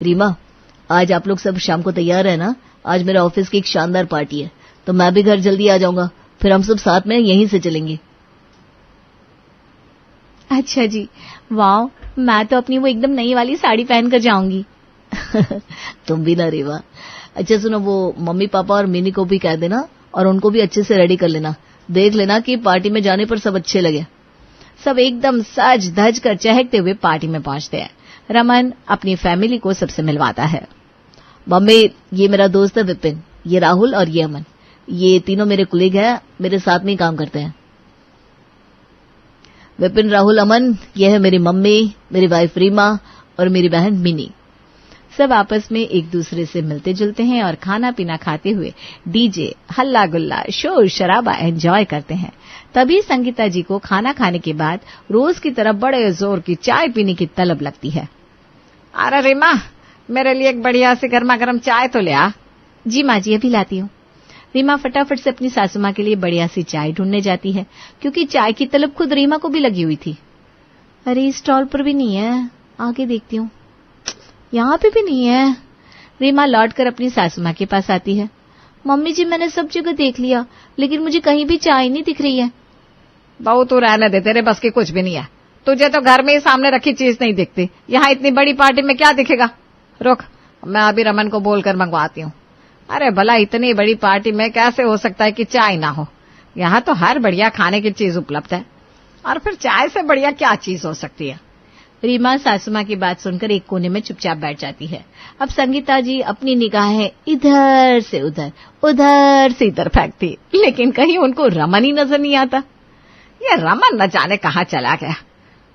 रीमा, आज आप लोग सब शाम को तैयार है ना? आज मेरे ऑफिस की एक शानदार पार्टी है, तो मैं भी घर जल्दी आ जाऊंगा, फिर हम सब साथ में यहीं से चलेंगे। अच्छा जी, वाह, मैं तो अपनी वो एकदम नई वाली साड़ी पहन कर जाऊंगी। तुम भी ना रीमा। अच्छा सुनो, वो मम्मी पापा और मिनी को भी कह देना और उनको भी अच्छे से रेडी कर लेना। देख लेना कि पार्टी में जाने पर सब अच्छे लगे। सब एकदम सज धज कर चहकते हुए पार्टी में पहुंचते हैं। रमन अपनी फैमिली को सबसे मिलवाता है। मम्मी, ये मेरा दोस्त है विपिन, ये राहुल और ये अमन। ये तीनों मेरे कुलीग हैं, मेरे साथ में ही काम करते हैं। विपिन, राहुल, अमन, ये है मेरी मम्मी, मेरी वाइफ रीमा और मेरी बहन मिनी। सब आपस में एक दूसरे से मिलते जुलते हैं और खाना पीना खाते हुए डीजे, हल्ला गुल्ला, शोर शराबा एंजॉय करते हैं। तभी संगीता जी को खाना खाने के बाद रोज की तरह बड़े जोर की चाय पीने की तलब लगती है। अरे रीमा, मेरे लिए एक बढ़िया सी गर्मा गर्म चाय तो ले आ। जी माँ जी, अभी लाती हूँ। रीमा फटाफट से अपनी सासू माँ के लिए बढ़िया सी चाय ढूंढने जाती है, क्योंकि चाय की तलब खुद रीमा को भी लगी हुई थी। अरे इस स्टॉल पर भी नहीं है, आगे देखती हूँ, यहाँ पे भी नहीं है। रीमा लौटकर अपनी सासू माँ के पास आती है। मम्मी जी, मैंने सब जगह देख लिया, लेकिन मुझे कहीं भी चाय नहीं दिख रही है। बहू तू रहने दे, तेरे बस की कुछ भी नहीं है। तुझे तो घर में ही सामने रखी चीज नहीं दिखती, यहाँ इतनी बड़ी पार्टी में क्या दिखेगा। रुक, मैं अभी रमन को बोलकर मंगवाती हूँ। अरे भला इतनी बड़ी पार्टी में कैसे हो सकता है कि चाय ना हो? यहाँ तो हर बढ़िया खाने की चीज उपलब्ध है, और फिर चाय से बढ़िया क्या चीज हो सकती है। रीमा सासू माँ की बात सुनकर एक कोने में चुपचाप बैठ जाती है। अब संगीता जी अपनी निगाहें इधर से उधर, उधर से इधर फेंकती, लेकिन कहीं उनको रमन ही नजर नहीं आता। ये रमन न जाने कहाँ चला गया।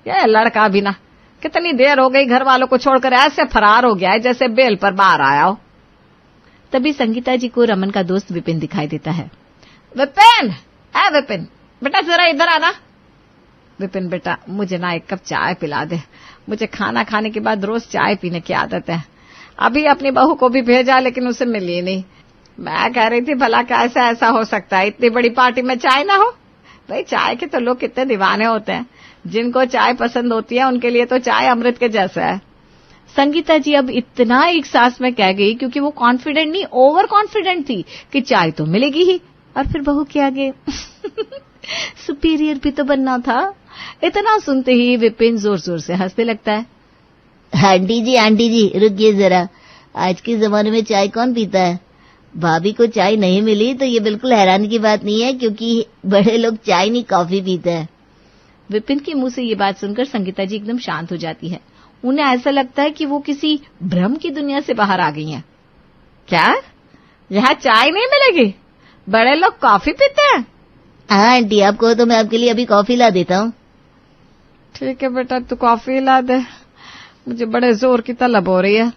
ये लड़का भी ना, कितनी देर हो गई घर वालों को छोड़कर ऐसे फरार हो गया है जैसे बेल पर बाहर आया हो। तभी संगीता जी को रमन का दोस्त विपिन दिखाई देता है। विपिन, है विपिन, बेटा जरा इधर आना। विपिन बेटा, मुझे ना एक कप चाय पिला दे। मुझे खाना खाने के बाद रोज चाय पीने की आदत है। अभी अपनी बहू को भी भेजा, लेकिन उसे मिली नहीं। मैं कह रही थी भला कैसे ऐसा हो सकता है, इतनी बड़ी पार्टी में चाय ना हो। भाई चाय के तो लोग कितने दीवाने होते हैं। जिनको चाय पसंद होती है उनके लिए तो चाय अमृत के जैसा है। संगीता जी अब इतना एक सांस में कह गई, क्योंकि वो कॉन्फिडेंट नहीं, ओवर कॉन्फिडेंट थी कि चाय तो मिलेगी ही, और फिर बहू के आगे सुपीरियर भी तो बनना था। इतना सुनते ही विपिन जोर जोर से हंसने लगता है। आंटी जी, रुकिए जरा। आज के जमाने में चाय कौन पीता है? भाभी को चाय नहीं मिली तो ये बिल्कुल हैरानी की बात नहीं है, क्योंकि बड़े लोग चाय नहीं कॉफी पीते हैं। विपिन के मुंह से ये बात सुनकर संगीता जी एकदम शांत हो जाती है। उन्हें ऐसा लगता है कि वो किसी भ्रम की दुनिया से बाहर आ गई हैं। क्या यहाँ चाय नहीं मिलेगी? बड़े लोग कॉफी पीते हैं? हाँ आंटी, आपको तो मैं आपके लिए अभी कॉफी ला देता हूँ। ठीक है बेटा, तू कॉफी ला दे, मुझे बड़े जोर की तलब हो रही है।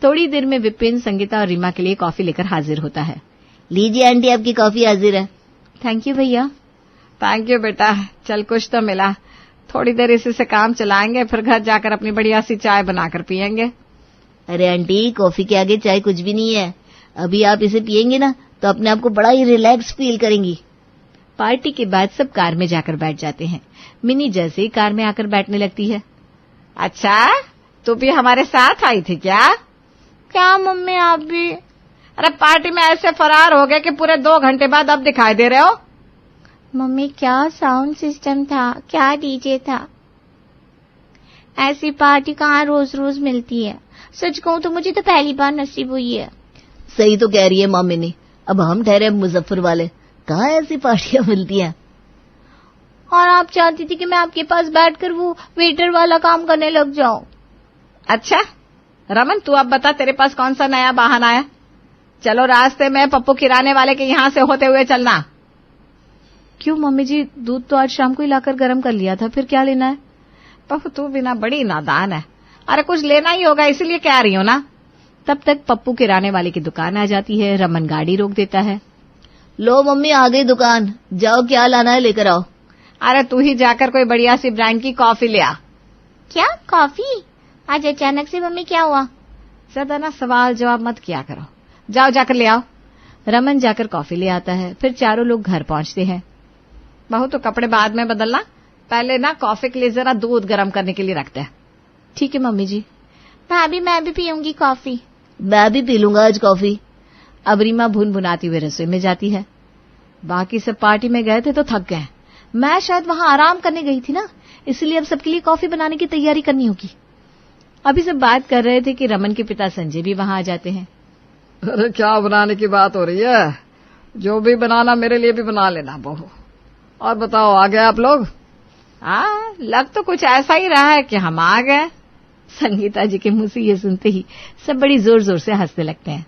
थोड़ी देर में विपिन संगीता और रीमा के लिए कॉफी लेकर हाजिर होता है। लीजिए आंटी, आपकी कॉफी हाजिर है। थैंक यू भैया। थैंक यू बेटा, चल कुछ तो मिला। थोड़ी देर इसी से काम चलाएंगे, फिर घर जाकर अपनी बढ़िया सी चाय बनाकर पियेंगे। अरे आंटी, कॉफी के आगे चाय कुछ भी नहीं है। अभी आप इसे पियेंगे ना तो अपने आप को बड़ा ही रिलैक्स फील करेंगी। पार्टी के बाद सब कार में जाकर बैठ जाते हैं। मिनी जैसे ही कार में आकर बैठने लगती है। अच्छा, तू भी हमारे साथ आई थी क्या? क्या मम्मी, आप भी? अरे पार्टी में ऐसे फरार हो गए कि पूरे 2 घंटे बाद अब दिखाई दे रहे हो। मम्मी, क्या साउंड सिस्टम था, क्या डीजे था। ऐसी पार्टी कहाँ रोज रोज मिलती है। सच कहूँ तो मुझे तो पहली बार नसीब हुई है। सही तो कह रही है माँ मिनी। अब हम ठहरे मुजफ्फर वाले, कहाँ ऐसी पार्टियां मिलती हैं। और आप चाहती थी कि मैं आपके पास बैठकर वो वेटर वाला काम करने लग जाऊं। अच्छा रमन, तू अब बता, तेरे पास कौन सा नया बहाना है? चलो रास्ते में पप्पू किराने वाले के यहाँ से होते हुए चलना। क्यों मम्मी जी, दूध तो आज शाम को ही लाकर गर्म कर लिया था, फिर क्या लेना है? पप्पू तू बिना बड़ी नादान है। अरे कुछ लेना ही होगा, इसीलिए कह रही हूँ ना। तब तक पप्पू किराने वाले की दुकान आ जाती है। रमन गाड़ी रोक देता है। लो मम्मी, आ गई दुकान, जाओ क्या लाना है लेकर आओ। अरे तू ही जाकर कोई बढ़िया सी ब्रांड की कॉफी ले आ। क्या कॉफी? आज अचानक से मम्मी, क्या हुआ? ज्यादा ना सवाल जवाब मत किया करो, जाओ जाकर ले आओ। रमन जाकर कॉफी ले आता है। फिर चारों लोग घर पहुंचते हैं। बहू तो कपड़े बाद में बदलना, पहले ना कॉफी के लिए जरा दूध गर्म करने के लिए रखते हैं। ठीक है मम्मी जी। भाभी मैं भी पीऊंगी कॉफी। मैं भी पी लूंगा आज कॉफी। अब रीमा भुनभुनाती हुए रसोई में जाती है। बाकी सब पार्टी में गए थे तो थक गए, मैं शायद वहां आराम करने गई थी ना, इसलिए अब सबके लिए कॉफी बनाने की तैयारी करनी होगी। अभी सब बात कर रहे थे कि रमन के पिता संजय भी वहां आ जाते हैं। अरे क्या बनाने की बात हो रही है, जो भी बनाना मेरे लिए भी बना लेना बहू। और बताओ आ गए आप लोग? हाँ, लग तो कुछ ऐसा ही रहा है कि हम आ गए। संगीता जी के मुंह से ये सुनते ही सब बड़ी जोर जोर से हंसने लगते हैं।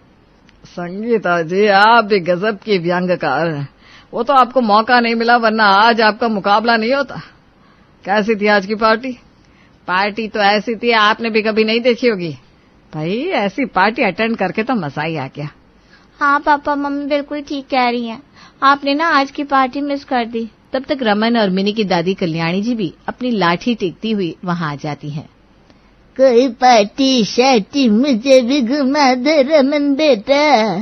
संगीता जी आप भी गजब की व्यंग्यकार हैं। वो तो आपको मौका नहीं मिला, वरना आज आपका मुकाबला नहीं होता। कैसी थी आज की पार्टी? पार्टी तो ऐसी थी आपने भी कभी नहीं देखी होगी। भाई ऐसी पार्टी अटेंड करके तो मजा ही आ गया। हाँ पापा मम्मी बिल्कुल ठीक कह रही हैं, आपने ना आज की पार्टी मिस कर दी। तब तक रमन और मिनी की दादी कल्याणी जी भी अपनी लाठी टेकती हुई वहां आ जाती हैं। कोई पार्टी शार्टी मुझे भी घुमा दे रमन बेटा,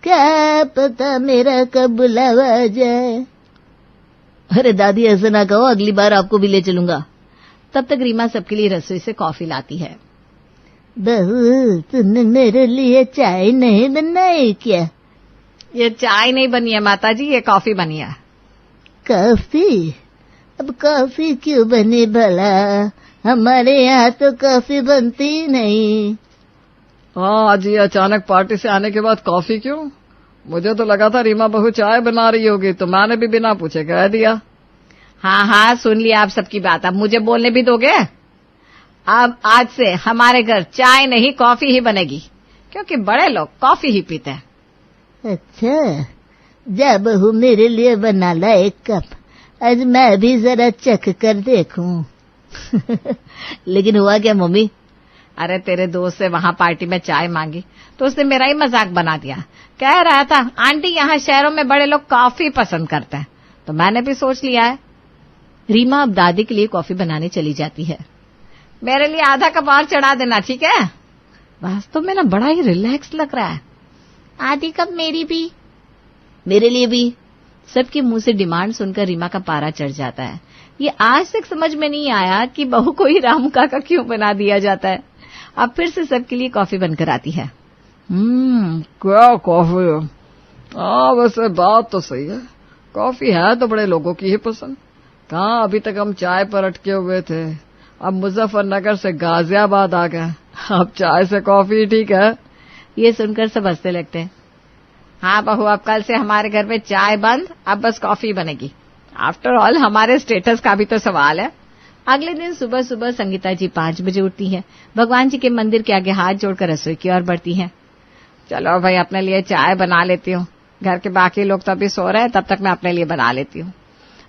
क्या पता मेरा कब बुलावा आ जाए। अरे दादी ऐसा ना कहो, अगली बार आपको भी ले चलूंगा। तब तक रीमा सबके लिए रसोई से कॉफी लाती है। बहू तुमने मेरे लिए चाय नहीं बनाई क्या? ये चाय नहीं बनी है माताजी, ये कॉफी बनी है। कॉफी? अब कॉफी क्यों बनी भला, हमारे यहाँ तो कॉफी बनती ही नहीं। हाँ आज ये अचानक पार्टी से आने के बाद कॉफी क्यों? मुझे तो लगा था रीमा बहू चाय बना रही होगी, तो मैंने भी बिना पूछे कह दिया। हाँ हाँ सुन लिया आप सबकी बात, अब मुझे बोलने भी दोगे? अब आज से हमारे घर चाय नहीं कॉफी ही बनेगी, क्योंकि बड़े लोग कॉफी ही पीते हैं। अच्छा जा बहू मेरे लिए बना ला एक कप, आज मैं भी जरा चख कर देखूं। लेकिन हुआ क्या मम्मी? अरे तेरे दोस्त से वहां पार्टी में चाय मांगी तो उसने मेरा ही मजाक बना दिया। कह रहा था आंटी यहाँ शहरों में बड़े लोग कॉफी पसंद करते हैं, तो मैंने भी सोच लिया है। रीमा अब दादी के लिए कॉफी बनाने चली जाती है। मेरे लिए आधा कप और चढ़ा देना, ठीक है? वास्तव में ना बड़ा ही रिलैक्स लग रहा है। आधी कप मेरी भी। मेरे लिए भी। सबके मुंह से डिमांड सुनकर रीमा का पारा चढ़ जाता है। ये आज तक समझ में नहीं आया कि बहू को ही रामू काका क्यों बना दिया जाता है। अब फिर से सबके लिए कॉफी बनकर आती है। क्या कॉफी? हाँ वैसे बात तो सही है, कॉफी है तो बड़े लोगों की ही पसंद। कहाँ अभी तक हम चाय पर अटके हुए थे, अब मुजफ्फरनगर से गाजियाबाद आ गए, अब चाय से कॉफी ठीक है। ये सुनकर सब हंसने लगते हैं। हाँ बहू अब कल से हमारे घर में चाय बंद, अब बस कॉफी बनेगी। आफ्टर ऑल हमारे स्टेटस का भी तो सवाल है। अगले दिन सुबह सुबह संगीता जी 5 बजे उठती हैं, भगवान जी के मंदिर के आगे हाथ जोड़कर रसोई की ओर बढ़ती हैं। चलो भाई अपने लिए चाय बना लेती हूँ, घर के बाकी लोग तो अभी सो रहे हैं, तब तक मैं अपने लिए बना लेती हूँ।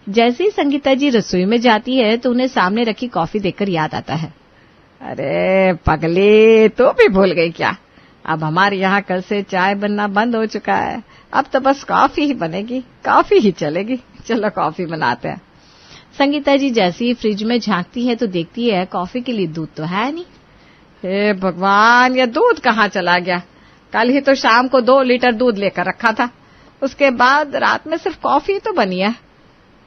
जैसे ही संगीता जी रसोई में जाती है तो उन्हें सामने रखी कॉफी देखकर याद आता है। अरे पगली तू भी भूल गई क्या? अब हमारे यहाँ कल से चाय बनना बंद हो चुका है, अब तो बस कॉफी ही बनेगी, कॉफी ही चलेगी। चलो कॉफी बनाते हैं। संगीता जी जैसे ही फ्रिज में झांकती है तो देखती है कॉफी के लिए दूध तो है नहीं। हे भगवान ये दूध कहाँ चला गया? कल ही तो शाम को 2 लीटर दूध लेकर रखा था, उसके बाद रात में सिर्फ कॉफी तो बनी है।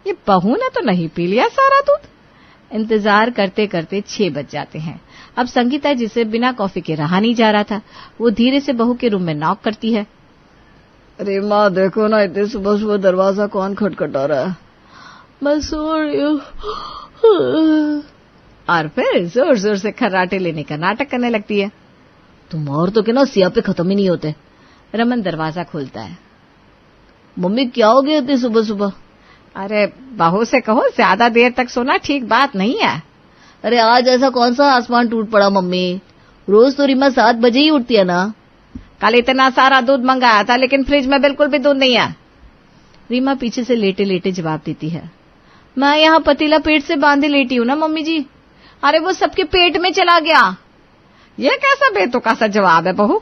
ये बहू ने तो नहीं पी लिया सारा दूध। इंतजार करते करते 6 बज जाते हैं। अब संगीता जिसे बिना कॉफी के रहा नहीं जा रहा था, वो धीरे से बहू के रूम में नॉक करती है। अरे माँ देखो ना, इतने सुबह सुबह दरवाजा कौन खटखटा रहा है? मैं सो रही हूँ। और फिर जोर जोर से खर्राटे लेने का नाटक करने लगती है। तुम और तो क्या ना सियापे खत्म ही नहीं होते। रमन दरवाजा खोलता है। मम्मी क्या हो गया इतनी सुबह सुबह? अरे बहू से कहो ज्यादा देर तक सोना ठीक बात नहीं है। अरे आज ऐसा कौन सा आसमान टूट पड़ा मम्मी, रोज तो रीमा 7 बजे ही उठती है ना। कल इतना सारा दूध मंगाया था लेकिन फ्रिज में बिल्कुल भी दूध नहीं है। रीमा पीछे से लेटे लेटे जवाब देती है। मैं यहाँ पतीला पेट से बांधे लेटी हूँ ना मम्मी जी। अरे वो सबके पेट में चला गया। ये कैसा बेतुका सा जवाब है बहू?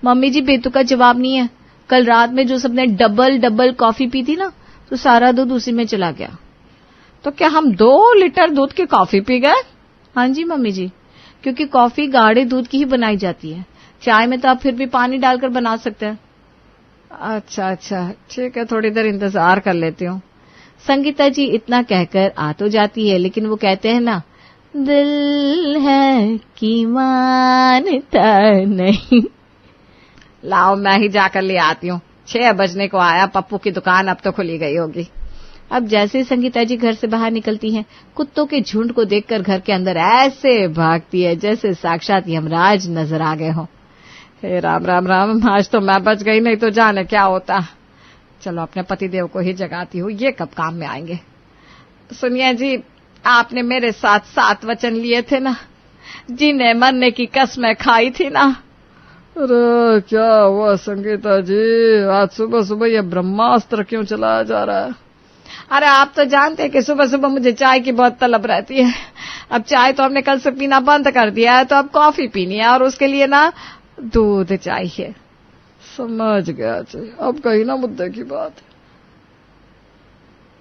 मम्मी जी बेतुका जवाब नहीं है, कल रात में जो सबने डबल कॉफी पी थी ना, तो सारा दूध उसी में चला गया। तो क्या हम 2 लीटर दूध की कॉफी पी गए? हाँ जी मम्मी जी, क्योंकि कॉफी गाढ़े दूध की ही बनाई जाती है, चाय में तो आप फिर भी पानी डालकर बना सकते हैं। अच्छा ठीक है, थोड़ी देर इंतजार कर लेती हूँ। संगीता जी इतना कहकर आ तो जाती है, लेकिन वो कहते हैं ना, दिल है कि मानता नहीं। लाओ मैं ही जाकर ले आती हूँ, 6 बजने को आया, पप्पू की दुकान अब तो खुली गई होगी। अब जैसे ही संगीता जी घर से बाहर निकलती हैं, कुत्तों के झुंड को देखकर घर के अंदर ऐसे भागती है जैसे साक्षात यमराज नजर आ गए हो। हे राम राम राम, आज तो मैं बच गई, नहीं तो जाने क्या होता। चलो अपने पतिदेव को ही जगाती हूँ, ये कब काम में आएंगे। सुनिए जी, आपने मेरे साथ 7 वचन लिए थे ना, जिन्हें मरने की कसमें खाई थी ना। अरे क्या हुआ संगीता जी, आज सुबह सुबह ये ब्रह्मास्त्र क्यों चलाया जा रहा है? अरे आप तो जानते हैं कि सुबह सुबह मुझे चाय की बहुत तलब रहती है। अब चाय तो हमने कल से पीना बंद कर दिया है, तो अब कॉफी पीनी है और उसके लिए ना दूध चाहिए। समझ गया जी, अब कही ना मुद्दे की बात।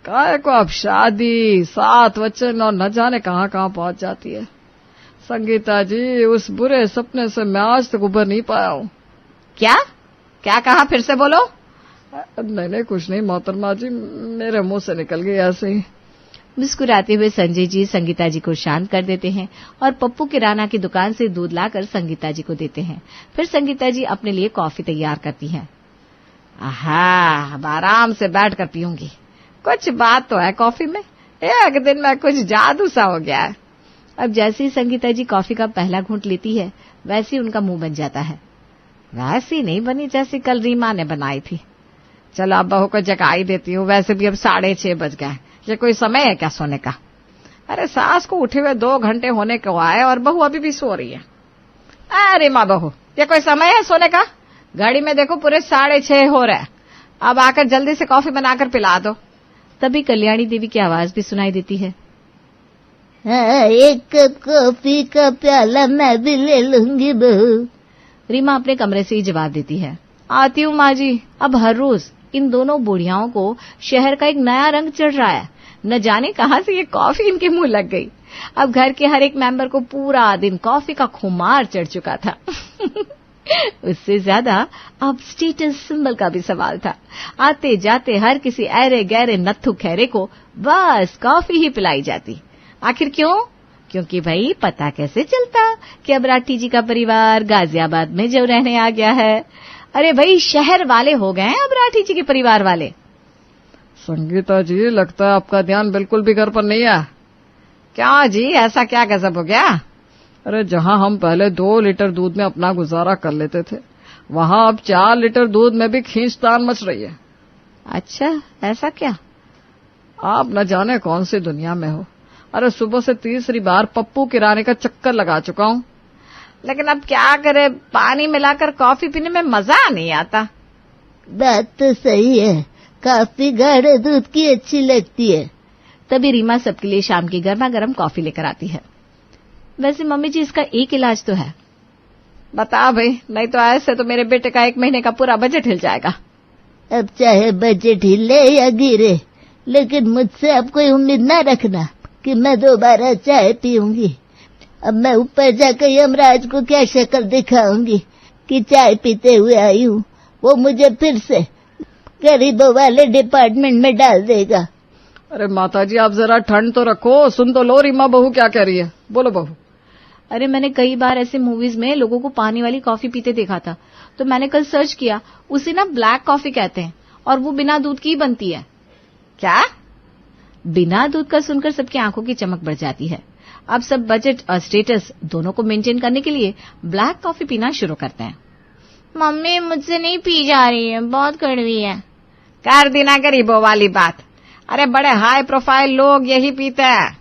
काय को अब शादी, 7 वचन और न जाने कहाँ कहाँ पहुंच जाती है। संगीता जी, उस बुरे सपने से मैं आज तक उबर नहीं पाया हूँ। क्या क्या कहा, फिर से बोलो। नहीं कुछ नहीं मोहतरमा जी, मेरे मुंह से निकल गई ऐसे ही। मुस्कुराते हुए संजय जी संगीता जी को शांत कर देते हैं और पप्पू किराना की दुकान से दूध लाकर संगीता जी को देते हैं। फिर संगीता जी अपने लिए कॉफी तैयार करती हैं। आहा, अब आराम से बैठकर पीऊंगी। कुछ बात तो है कॉफी में, एक दिन में कुछ जादू सा हो गया है। अब जैसे ही संगीता जी कॉफी का पहला घूंट लेती है, वैसे ही उनका मुंह बन जाता है। वैसी नहीं बनी जैसी कल रीमा ने बनाई थी। चलो अब बहू को जगाई देती हूँ, वैसे भी अब 6:30 बज गए। ये कोई समय है क्या सोने का? अरे सास को उठे हुए 2 घंटे होने को आए और बहू अभी भी सो रही है। अरे माँ बहू, ये कोई समय है सोने का? घड़ी में देखो पूरे 6:30 हो रहे हैं। अब आकर जल्दी से कॉफी बनाकर पिला दो। तभी कल्याणी देवी की आवाज भी सुनाई देती है। हाँ, 1 कप कॉफी का प्याला मैं भी ले लूंगी बहू। रीमा अपने कमरे से ही जवाब देती है। आती हूँ माँ जी। अब हर रोज इन दोनों बुढ़ियाओं को शहर का एक नया रंग चढ़ रहा है। न जाने कहां से ये कॉफी इनके मुंह लग गई। अब घर के हर एक मेंबर को पूरा दिन कॉफी का खुमार चढ़ चुका था। उससे ज्यादा अब स्टेटस सिंबल का भी सवाल था। आते जाते हर किसी ऐरे गहरे नत्थु खैरे को बस कॉफी ही पिलाई जाती। आखिर क्यों? क्योंकि भाई पता कैसे चलता कि अब राठी जी का परिवार गाजियाबाद में जो रहने आ गया है। अरे भाई, शहर वाले हो गए हैं अब राठी जी के परिवार वाले। संगीता जी, लगता है आपका ध्यान बिल्कुल भी घर पर नहीं है। क्या जी, ऐसा क्या गजब हो गया? अरे जहां हम पहले 2 लीटर दूध में अपना गुजारा कर लेते थे, वहां अब 4 लीटर दूध में भी खींचतान मच रही है। अच्छा, ऐसा क्या? आप न जाने कौन सी दुनिया में हो। अरे सुबह से 3री बार पप्पू किराने का चक्कर लगा चुका हूँ। लेकिन अब क्या करे, पानी मिलाकर कॉफी पीने में मजा नहीं आता। बात तो सही है, काफी गाढ़े दूध की अच्छी लगती है। तभी रीमा सबके लिए शाम की गर्मा गर्म कॉफी लेकर आती है। वैसे मम्मी जी, इसका एक इलाज तो है। बता भाई, नहीं तो ऐसे तो मेरे बेटे का 1 महीने का पूरा बजट हिल जाएगा। अब चाहे बजट हिले या गिरे, लेकिन मुझसे अब कोई उम्मीद ना रखना कि मैं दोबारा चाय पीऊंगी। अब मैं ऊपर जाकर यमराज को क्या शक्ल दिखाऊंगी कि चाय पीते हुए आई हूँ। वो मुझे फिर से गरीबों वाले डिपार्टमेंट में डाल देगा। अरे माताजी, आप जरा ठंड तो रखो, सुन तो लो रीमा बहू क्या कह रही है। बोलो बहू। अरे मैंने कई बार ऐसे मूवीज में लोगों को पानी वाली कॉफी पीते देखा था, तो मैंने कल सर्च किया। उसे ना ब्लैक कॉफी कहते हैं और वो बिना दूध की बनती है। क्या? बिना दूध का सुनकर सबकी आंखों की चमक बढ़ जाती है। अब सब बजट और स्टेटस दोनों को मेंटेन करने के लिए ब्लैक कॉफी पीना शुरू करते हैं। मम्मी, मुझसे नहीं पी जा रही है, बहुत कड़वी है। कर देना गरीबों वाली बात। अरे बड़े हाई प्रोफाइल लोग यही पीते हैं।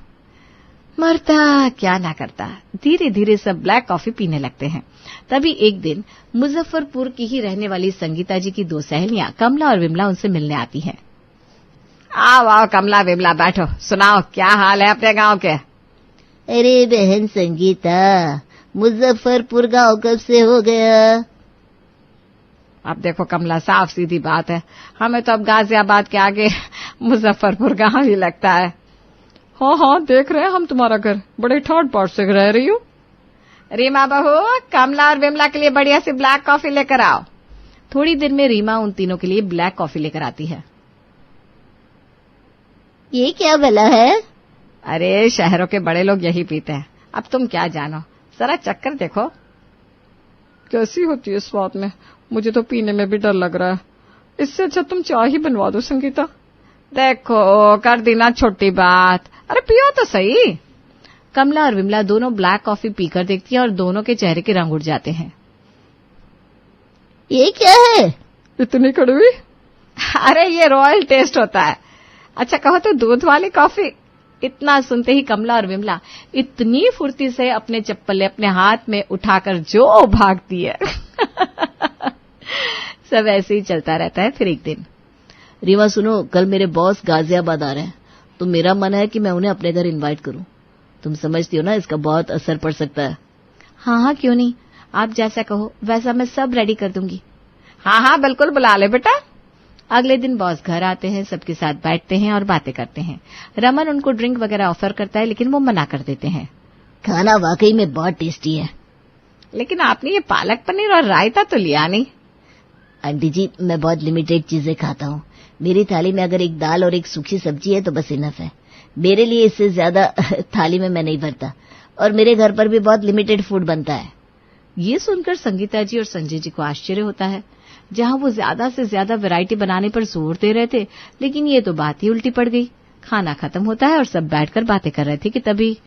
मरता क्या ना करता। धीरे धीरे सब ब्लैक कॉफी पीने लगते हैं। तभी एक दिन मुजफ्फरपुर की ही रहने वाली संगीता जी की 2 सहेलियां कमला और विमला उनसे मिलने आती हैं। आओ आओ कमला विमला, बैठो, सुनाओ क्या हाल है अपने गांव के। अरे बहन संगीता, मुजफ्फरपुर गांव कब से हो गया? अब देखो कमला, साफ सीधी बात है, हमें तो अब गाजियाबाद के आगे मुजफ्फरपुर गांव ही लगता है। हाँ, देख रहे हैं हम तुम्हारा घर, बड़े ठाट बाट से रह रही हो। रीमा बहू, कमला और विमला के लिए बढ़िया सी ब्लैक कॉफी लेकर आओ। थोड़ी देर में रीमा उन तीनों के लिए ब्लैक कॉफी लेकर आती है। ये क्या भला है? अरे शहरों के बड़े लोग यही पीते हैं, अब तुम क्या जानो, जरा चक्कर देखो। कैसी होती है स्वाद में, मुझे तो पीने में भी डर लग रहा है। इससे अच्छा तुम चाय ही बनवा दो संगीता। देखो कर दी ना छोटी बात, अरे पियो तो सही। कमला और विमला दोनों ब्लैक कॉफी पीकर देखती हैं और दोनों के चेहरे के रंग उड़ जाते हैं। ये क्या है? इतनी कड़वी? अरे ये रॉयल टेस्ट होता है। अच्छा कहो तो दूध वाली कॉफी। इतना सुनते ही कमला और विमला इतनी फुर्ती से अपने चप्पलें अपने हाथ में उठाकर जो भागती है। सब ऐसे ही चलता रहता है। फिर एक दिन, रीमा सुनो, कल मेरे बॉस गाजियाबाद आ रहे हैं, तो मेरा मन है कि मैं उन्हें अपने घर इनवाइट करूं। तुम समझती हो ना, इसका बहुत असर पड़ सकता है। हाँ हाँ क्यों नहीं, आप जैसा कहो वैसा मैं सब रेडी कर दूंगी। हाँ हाँ बिल्कुल बुला ले बेटा। अगले दिन बॉस घर आते हैं, सबके साथ बैठते हैं और बातें करते हैं। रमन उनको ड्रिंक वगैरह ऑफर करता है लेकिन वो मना कर देते हैं। खाना वाकई में बहुत टेस्टी है। लेकिन आपने ये पालक पनीर और रायता तो लिया नहीं। आंटी जी, मैं बहुत लिमिटेड चीजें खाता हूँ। मेरी थाली में अगर एक दाल और एक सूखी सब्जी है तो बस इनफ है। मेरे लिए इससे ज्यादा थाली में मैं नहीं भरता, और मेरे घर पर भी बहुत लिमिटेड फूड बनता है। ये सुनकर संगीता जी और संजय जी को आश्चर्य होता है। जहां वो ज्यादा से ज्यादा वैरायटी बनाने पर जोर दे रहे थे, लेकिन ये तो बात ही उल्टी पड़ गई। खाना खत्म होता है और सब बैठकर बातें कर रहे थे कि तभी,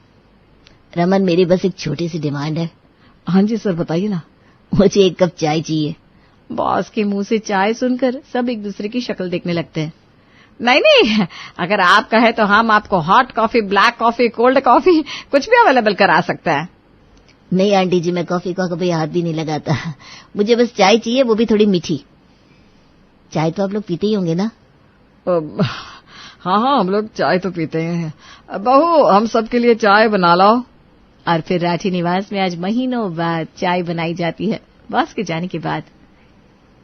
रमन, मेरी बस एक छोटी सी डिमांड है। हाँ जी सर, बताइए ना। मुझे एक कप चाय चाहिए। बॉस के मुंह से चाय सुनकर सब एक दूसरे की शक्ल देखने लगते हैं। नहीं नहीं, अगर आप कहे तो हम आपको hot coffee, black coffee, cold coffee कुछ भी अवेलेबल करा सकते हैं। नहीं आंटी जी, मैं कॉफी का कभी हाथ भी नहीं लगाता। मुझे बस चाय चाहिए, वो भी थोड़ी मीठी। चाय तो आप लोग पीते ही होंगे ना? हाँ हाँ, हम लोग चाय तो पीते हैं। बहू, हम सबके लिए चाय बना लाओ। और फिर राठी निवास में आज महीनों बाद चाय बनाई जाती है, बॉस के जाने के बाद।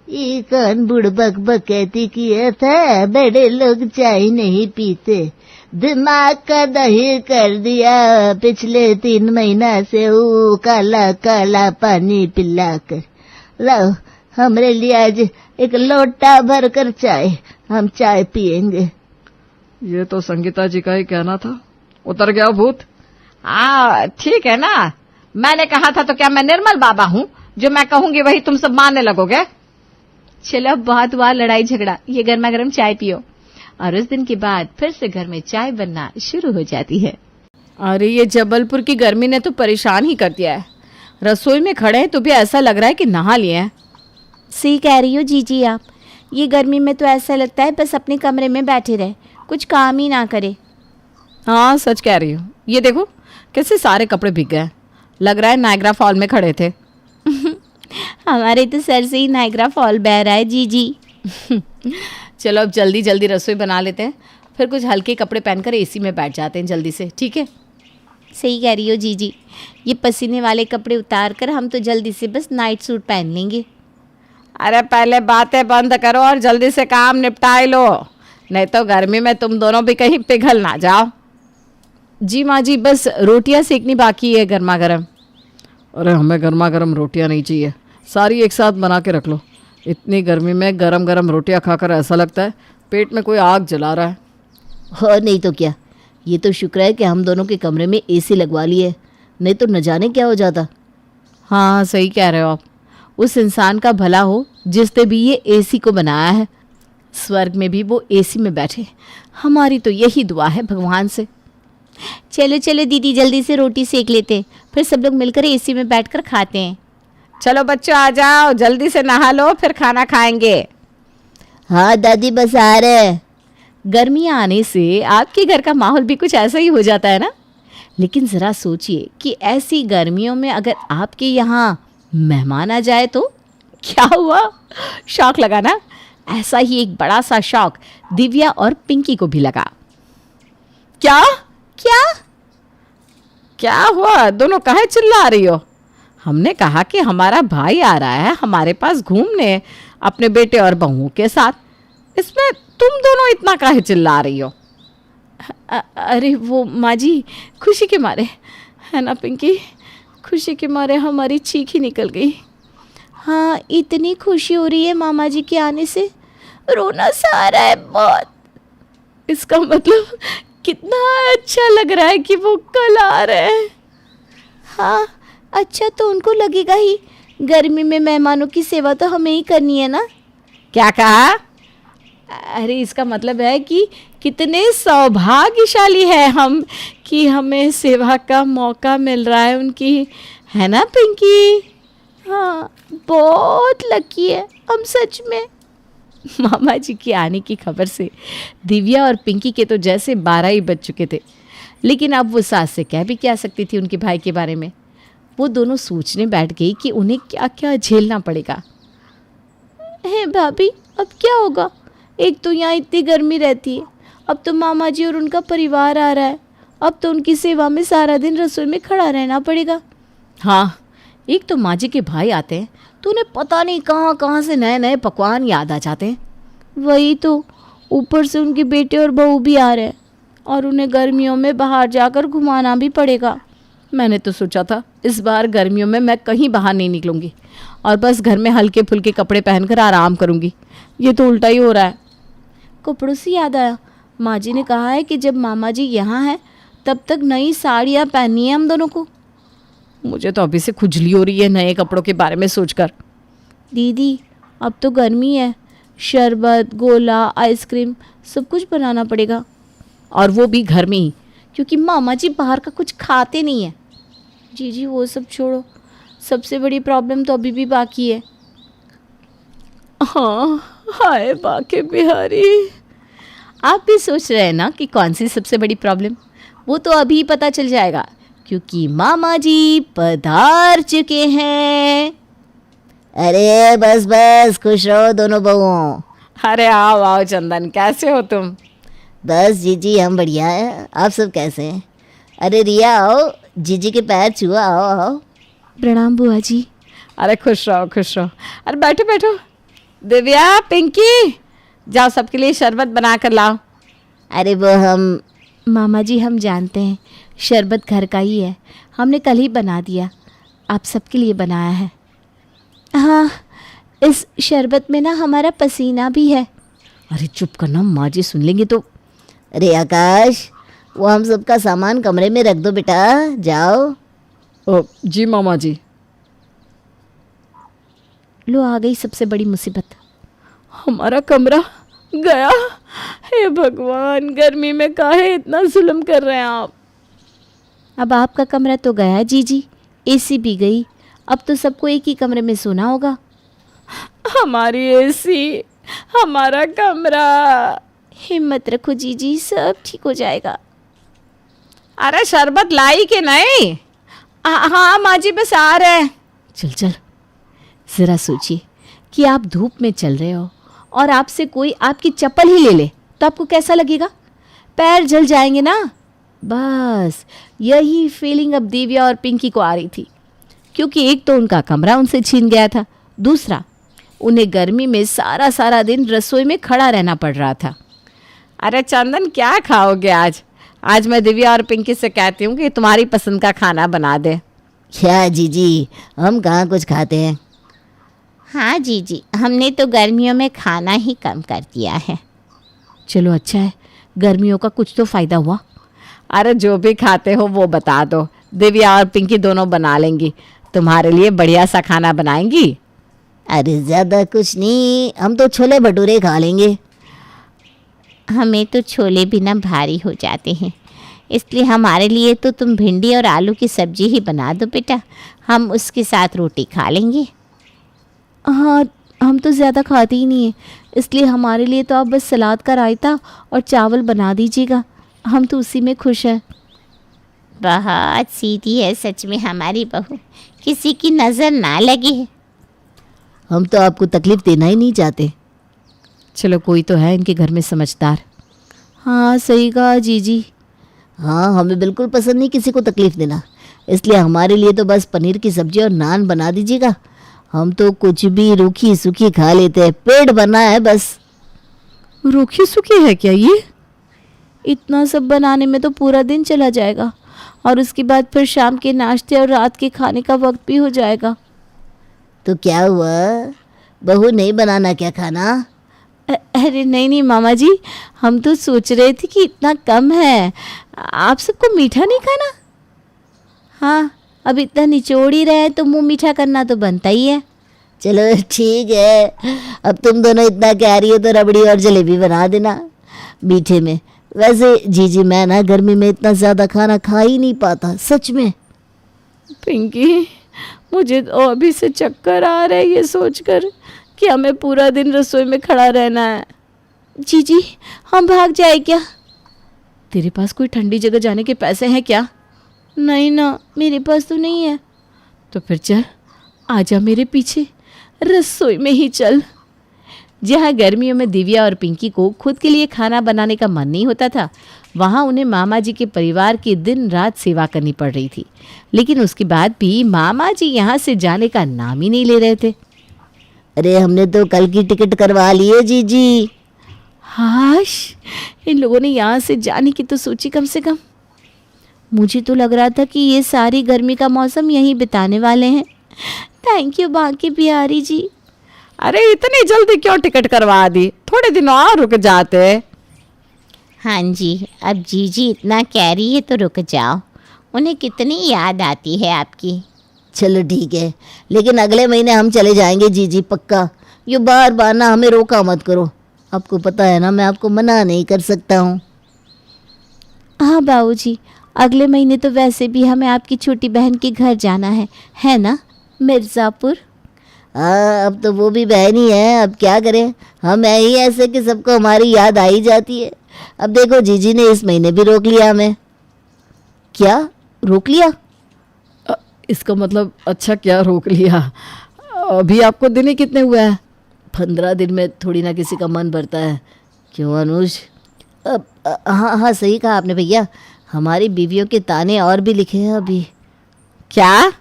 ये कौन बुड़बक बकैती किया था, बड़े लोग चाय नहीं पीते, दिमाग का दही कर दिया पिछले 3 महीना से वो काला काला पानी पिलाकर। लाओ हमरे लिए आज एक लोटा भर कर चाय, हम चाय पिएंगे। ये तो संगीता जी का ही कहना था, उतर गया भूत। हाँ ठीक है ना, मैंने कहा था तो क्या मैं निर्मल बाबा हूँ जो मैं कहूंगी वही तुम सब मानने लगोगे? चलो बहुत हुआ लड़ाई झगड़ा, ये गर्मा गर्म चाय पियो। और उस दिन के बाद फिर से घर में चाय बनना शुरू हो जाती है। अरे ये जबलपुर की गर्मी ने तो परेशान ही कर दिया है। रसोई में खड़े हैं तो भी ऐसा लग रहा है कि नहा लिए हैं। सही कह रही हो जीजी आप, ये गर्मी में तो ऐसा लगता है बस अपने कमरे में बैठे रहे, कुछ काम ही ना करे। हाँ सच कह रही हो, ये देखो कैसे सारे कपड़े भीग गए, लग रहा है नायग्रा फॉल में खड़े थे। हमारे तो सर से ही नायग्रा फॉल बह रहा है जीजी। चलो अब जल्दी जल्दी रसोई बना लेते हैं, फिर कुछ हल्के कपड़े पहनकर एसी में बैठ जाते हैं जल्दी से, ठीक है? सही कह रही हो जीजी, ये पसीने वाले कपड़े उतार कर हम तो जल्दी से बस नाइट सूट पहन लेंगे। अरे पहले बातें बंद करो और जल्दी से काम निपटाए लो, नहीं तो गर्मी में तुम दोनों भी कहीं पिघल ना जाओ। जी माँ जी, बस रोटियां सेकनी बाकी है गर्मा गर्म। अरे हमें गर्मा गर्म रोटियां नहीं चाहिए, सारी एक साथ बना के रख लो। इतनी गर्मी में गरम गरम रोटियां खाकर ऐसा लगता है पेट में कोई आग जला रहा है। और नहीं तो क्या, ये तो शुक्र है कि हम दोनों के कमरे में एसी लगवा लिए, नहीं तो न जाने क्या हो जाता। हाँ सही कह रहे हो आप, उस इंसान का भला हो जिसने भी ये एसी को बनाया है, स्वर्ग में भी वो एसी में बैठे। हमारी तो यही दुआ है भगवान से। चलो चलो दीदी, जल्दी से रोटी सेक लेते हैं, फिर सब लोग मिलकर एसी में बैठकर खाते हैं। चलो बच्चों आ जाओ, जल्दी से नहा लो फिर खाना खाएंगे। हाँ दादी बस आ रहे। गर्मियाँ आने से आपके घर का माहौल भी कुछ ऐसा ही हो जाता है ना। लेकिन ज़रा सोचिए कि ऐसी गर्मियों में अगर आपके यहाँ मेहमान आ जाए तो क्या हुआ? शौक लगा ना? ऐसा ही एक बड़ा सा शौक दिव्या और पिंकी को भी लगा। क्या क्या क्या हुआ? दोनों काहे चिल्ला रही हो? हमने कहा कि हमारा भाई आ रहा है हमारे पास घूमने अपने बेटे और बहू के साथ, इसमें तुम दोनों इतना काहे चिल्ला रही हो? अरे वो माँ जी, खुशी के मारे, है ना पिंकी, खुशी के मारे हमारी चीख ही निकल गई। हाँ, इतनी खुशी हो रही है मामा जी के आने से, रोना सा आ रहा है बहुत। इसका मतलब कितना अच्छा लग रहा है कि वो कल आ रहे हैं। हाँ, अच्छा तो उनको लगेगा ही। गर्मी में मेहमानों की सेवा तो हमें ही करनी है ना। क्या कहा? अरे इसका मतलब है कि कितने सौभाग्यशाली है हम कि हमें सेवा का मौका मिल रहा है उनकी, है ना पिंकी? हाँ, बहुत लकी है हम सच में। मामा जी की आने की खबर से दिव्या और पिंकी के तो जैसे 12 ही बज चुके थे, लेकिन अब वो सास से कह भी क्या सकती थी उनके भाई के बारे में। वो दोनों सोचने बैठ गई कि उन्हें क्या क्या झेलना पड़ेगा। है भाभी, अब क्या होगा? एक तो यहाँ इतनी गर्मी रहती है, अब तो मामा जी और उनका परिवार आ रहा है, अब तो उनकी सेवा में सारा दिन रसोई में खड़ा रहना पड़ेगा। हाँ, एक तो माँ जी के भाई आते हैं तो उन्हें पता नहीं कहाँ कहाँ से नए नए पकवान याद आ जाते हैं। वही तो, ऊपर से उनके बेटे और बहू भी आ रहे हैं और उन्हें गर्मियों में बाहर जाकर घुमाना भी पड़ेगा। मैंने तो सोचा था इस बार गर्मियों में मैं कहीं बाहर नहीं निकलूंगी और बस घर में हल्के फुल्के कपड़े पहनकर आराम करूंगी। ये तो उल्टा ही हो रहा है। कपड़ों से याद आया, माँ जी ने कहा है कि जब मामा जी यहाँ हैं तब तक नई साड़ियाँ पहननी है हम दोनों को। मुझे तो अभी से खुजली हो रही है नए कपड़ों के बारे में सोचकर। दीदी, अब तो गर्मी है, शरबत, गोला, आइसक्रीम सब कुछ बनाना पड़ेगा। और वो भी घर में ही, क्योंकि मामा जी बाहर का कुछ खाते नहीं है। जी वो सब छोड़ो, सबसे बड़ी प्रॉब्लम तो अभी भी बाकी है। हाँ, हाय बाके बिहारी। आप भी सोच रहे हैं ना कि कौन सी सबसे बड़ी प्रॉब्लम? वो तो अभी पता चल जाएगा क्योंकि मामा जी पधार चुके हैं। अरे बस बस, खुश रहो दोनों बहुओं। अरे आओ आओ चंदन, कैसे हो तुम? बस जीजी हम बढ़िया हैं, आप सब कैसे हैं? अरे रिया आओ, जीजी के पैर छुआ, आओ आओ। प्रणाम बुआ जी। अरे खुश रहो खुश रहो। अरे बैठो बैठो। दिव्या, पिंकी, जाओ सबके लिए शरबत बना कर लाओ। अरे वो हम मामा जी, हम जानते हैं शरबत घर का ही है, हमने कल ही बना दिया, आप सबके लिए बनाया है। हाँ, इस शरबत में ना हमारा पसीना भी है। अरे चुप करना, माँ जी सुन लेंगे तो। अरे आकाश, वो हम सबका सामान कमरे में रख दो बेटा, जाओ। जी मामा जी। लो आ गई सबसे बड़ी मुसीबत। हमारा कमरा गया। हे भगवान, गर्मी में काहे इतना जुल्म कर रहे हैं आप? अब आपका कमरा तो गया जीजी, एसी भी गई, अब तो सबको एक ही कमरे में सोना होगा। हमारी एसी, हमारा कमरा। हिम्मत रखो जीजी, सब ठीक हो जाएगा। अरे शरबत लाई के नहीं? हाँ माँ जी बस आ रहे हैं। चल चल, ज़रा सोचिए कि आप धूप में चल रहे हो और आपसे कोई आपकी चप्पल ही ले ले तो आपको कैसा लगेगा? पैर जल जाएंगे ना। बस यही फीलिंग अब दिव्या और पिंकी को आ रही थी, क्योंकि एक तो उनका कमरा उनसे छीन गया था, दूसरा उन्हें गर्मी में सारा सारा दिन रसोई में खड़ा रहना पड़ रहा था। अरे चंदन, क्या खाओगे आज? आज मैं दिव्या और पिंकी से कहती हूँ कि तुम्हारी पसंद का खाना बना दे। क्या जीजी, हम कहाँ कुछ खाते हैं। हाँ जीजी, हमने तो गर्मियों में खाना ही कम कर दिया है। चलो अच्छा है, गर्मियों का कुछ तो फ़ायदा हुआ। अरे जो भी खाते हो वो बता दो, दिव्या और पिंकी दोनों बना लेंगी, तुम्हारे लिए बढ़िया सा खाना बनाएंगी। अरे ज़्यादा कुछ नहीं, हम तो छोले भटूरे खा लेंगे। हमें तो छोले बिना भारी हो जाते हैं, इसलिए हमारे लिए तो तुम भिंडी और आलू की सब्जी ही बना दो बेटा, हम उसके साथ रोटी खा लेंगे। हाँ, हम तो ज़्यादा खाते ही नहीं है, इसलिए हमारे लिए तो आप बस सलाद का रायता और चावल बना दीजिएगा, हम तो उसी में खुश हैं। बहुत सीधी है सच में हमारी बहू, किसी की नज़र ना लगी। हम तो आपको तकलीफ़ देना ही नहीं चाहते। चलो कोई तो है इनके घर में समझदार। हाँ सही कहा जीजी। हाँ, हमें बिल्कुल पसंद नहीं किसी को तकलीफ़ देना, इसलिए हमारे लिए तो बस पनीर की सब्ज़ी और नान बना दीजिएगा। हम तो कुछ भी रूखी सूखी खा लेते हैं, पेट भरना है बस। रूखी सूखी है क्या ये? इतना सब बनाने में तो पूरा दिन चला जाएगा और उसके बाद फिर शाम के नाश्ते और रात के खाने का वक्त भी हो जाएगा। तो क्या हुआ, बहू नहीं बनाना क्या खाना? अरे नहीं नहीं मामा जी, हम तो सोच रहे थे कि इतना कम है, आप सबको मीठा नहीं खाना? हाँ, अब इतना निचोड़ ही रहे तो मुंह मीठा करना तो बनता ही है। चलो ठीक है, अब तुम दोनों इतना कह रही हो तो रबड़ी और जलेबी बना देना मीठे में। वैसे जीजी मैं ना गर्मी में इतना ज़्यादा खाना खा ही नहीं पाता सच में। पिंकी, मुझे तो अभी से चक्कर आ रहा है ये सोचकर कि हमें पूरा दिन रसोई में खड़ा रहना है। जीजी, हम भाग जाए क्या? तेरे पास कोई ठंडी जगह जाने के पैसे हैं क्या? नहीं ना, मेरे पास तो नहीं है। तो फिर चल, आजा मेरे पीछे, रसोई में ही चल। जहाँ गर्मियों में दिव्या और पिंकी को खुद के लिए खाना बनाने का मन नहीं होता था, वहाँ उन्हें मामा जी के परिवार की दिन रात सेवा करनी पड़ रही थी। लेकिन उसके बाद भी मामा जी यहाँ से जाने का नाम ही नहीं ले रहे थे। अरे हमने तो कल की टिकट करवा ली है जीजी। हाश, इन लोगों ने यहाँ से जाने की तो सोची कम से कम। मुझे तो लग रहा था कि ये सारी गर्मी का मौसम यहीं बिताने वाले हैं। थैंक यू बांकी बिहारी जी। अरे इतनी जल्दी क्यों टिकट करवा दी? थोड़े दिन और रुक जाते। हाँ जी, अब जीजी इतना कह रही है तो रुक जाओ। उन्हें कितनी याद आती है आपकी। चलो ठीक है, लेकिन अगले महीने हम चले जाएंगे जीजी पक्का। ये बार बार ना हमें रोका मत करो, आपको पता है ना मैं आपको मना नहीं कर सकता हूँ। हाँ बाबूजी, अगले महीने तो वैसे भी हमें आपकी छोटी बहन के घर जाना है ना, मिर्ज़ापुर। हाँ अब तो वो भी बहन ही है, अब क्या करें, हम है ही ऐसे कि सबको हमारी याद आ ही जाती है। अब देखो जीजी ने इस महीने भी रोक लिया हमें। क्या रोक लिया? इसका मतलब अच्छा क्या रोक लिया? अभी आपको दिन ही कितने हुए हैं? 15 दिन में थोड़ी ना किसी का मन भरता है, क्यों अनुज? हाँ हाँ सही कहा आपने भैया, हमारी बीवियों के ताने और भी लिखे हैं अभी। क्या?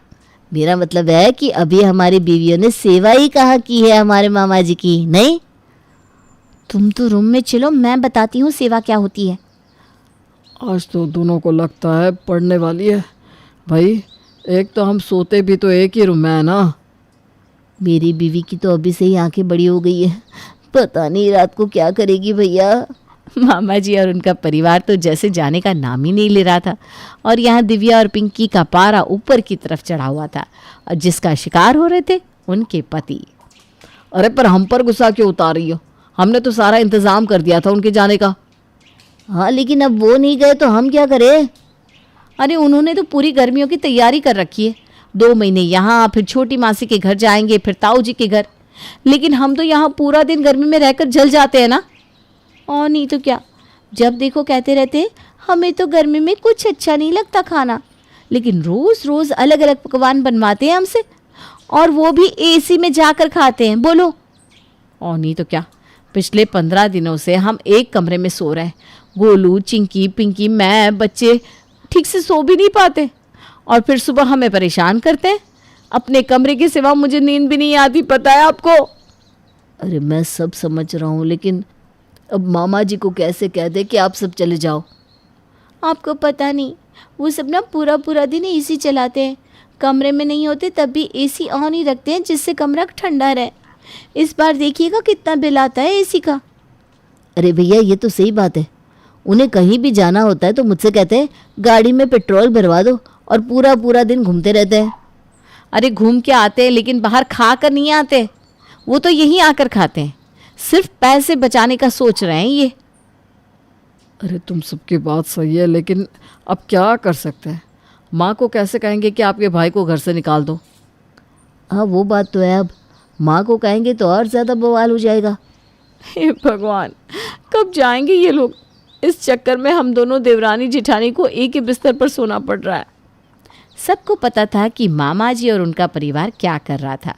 मेरा मतलब है कि अभी हमारी बीवियों ने सेवा ही कहाँ की है हमारे मामा जी की, नहीं? तुम तो रूम में चलो, मैं बताती हूँ सेवा क्या होती है। आज तो दोनों को लगता है पढ़ने वाली है। भाई एक तो हम सोते भी तो एक ही रूम में है ना। मेरी बीवी की तो अभी से ही आंखें बड़ी हो गई है, पता नहीं रात को क्या करेगी भैया। मामा जी और उनका परिवार तो जैसे जाने का नाम ही नहीं ले रहा था, और यहाँ दिव्या और पिंकी का पारा ऊपर की तरफ चढ़ा हुआ था, और जिसका शिकार हो रहे थे उनके पति। अरे पर हम पर गुस्सा क्यों उतार रही हो? हमने तो सारा इंतज़ाम कर दिया था उनके जाने का। हाँ लेकिन अब वो नहीं गए तो हम क्या करें? अरे उन्होंने तो पूरी गर्मियों की तैयारी कर रखी है। 2 महीने यहाँ, फिर छोटी मासी के घर जाएंगे, फिर ताऊ जी के घर। लेकिन हम तो यहाँ पूरा दिन गर्मी में रहकर जल जाते हैं ना। और नहीं तो क्या, जब देखो कहते रहते हैं हमें तो गर्मी में कुछ अच्छा नहीं लगता खाना, लेकिन रोज़ रोज़ अलग अलग पकवान बनवाते हैं हमसे, और वो भी एसी में जाकर खाते हैं। बोलो। और नहीं तो क्या, पिछले 15 दिनों से हम एक कमरे में सो रहे हैं। गोलू, चिंकी, पिंकी, मैं, बच्चे ठीक से सो भी नहीं पाते, और फिर सुबह हमें परेशान करते हैं। अपने कमरे के सिवा मुझे नींद भी नहीं आती, पता है आपको। अरे मैं सब समझ रहा हूँ, लेकिन अब मामा जी को कैसे कह दे कि आप सब चले जाओ? आपको पता नहीं, वो सब ना पूरा पूरा दिन एसी चलाते हैं, कमरे में नहीं होते तब भी एसी ऑन ही रखते हैं जिससे कमरा ठंडा रहे। इस बार देखिएगा कितना बिल आता है एसी का। अरे भैया ये तो सही बात है, उन्हें कहीं भी जाना होता है तो मुझसे कहते हैं गाड़ी में पेट्रोल भरवा दो, और पूरा पूरा दिन घूमते रहते हैं। अरे घूम के आते हैं, लेकिन बाहर खा कर नहीं आते, वो तो यहीं आकर खाते हैं। सिर्फ पैसे बचाने का सोच रहे हैं ये। अरे तुम सबकी बात सही है, लेकिन अब क्या कर सकते हैं? माँ को कैसे कहेंगे कि आपके भाई को घर से निकाल दो? हाँ वो बात तो है, अब माँ को कहेंगे तो और ज़्यादा बवाल हो जाएगा। हे भगवान, कब जाएंगे ये लोग? इस चक्कर में हम दोनों देवरानी जिठानी को एक ही बिस्तर पर सोना पड़ रहा है। सबको पता था कि मामा जी और उनका परिवार क्या कर रहा था,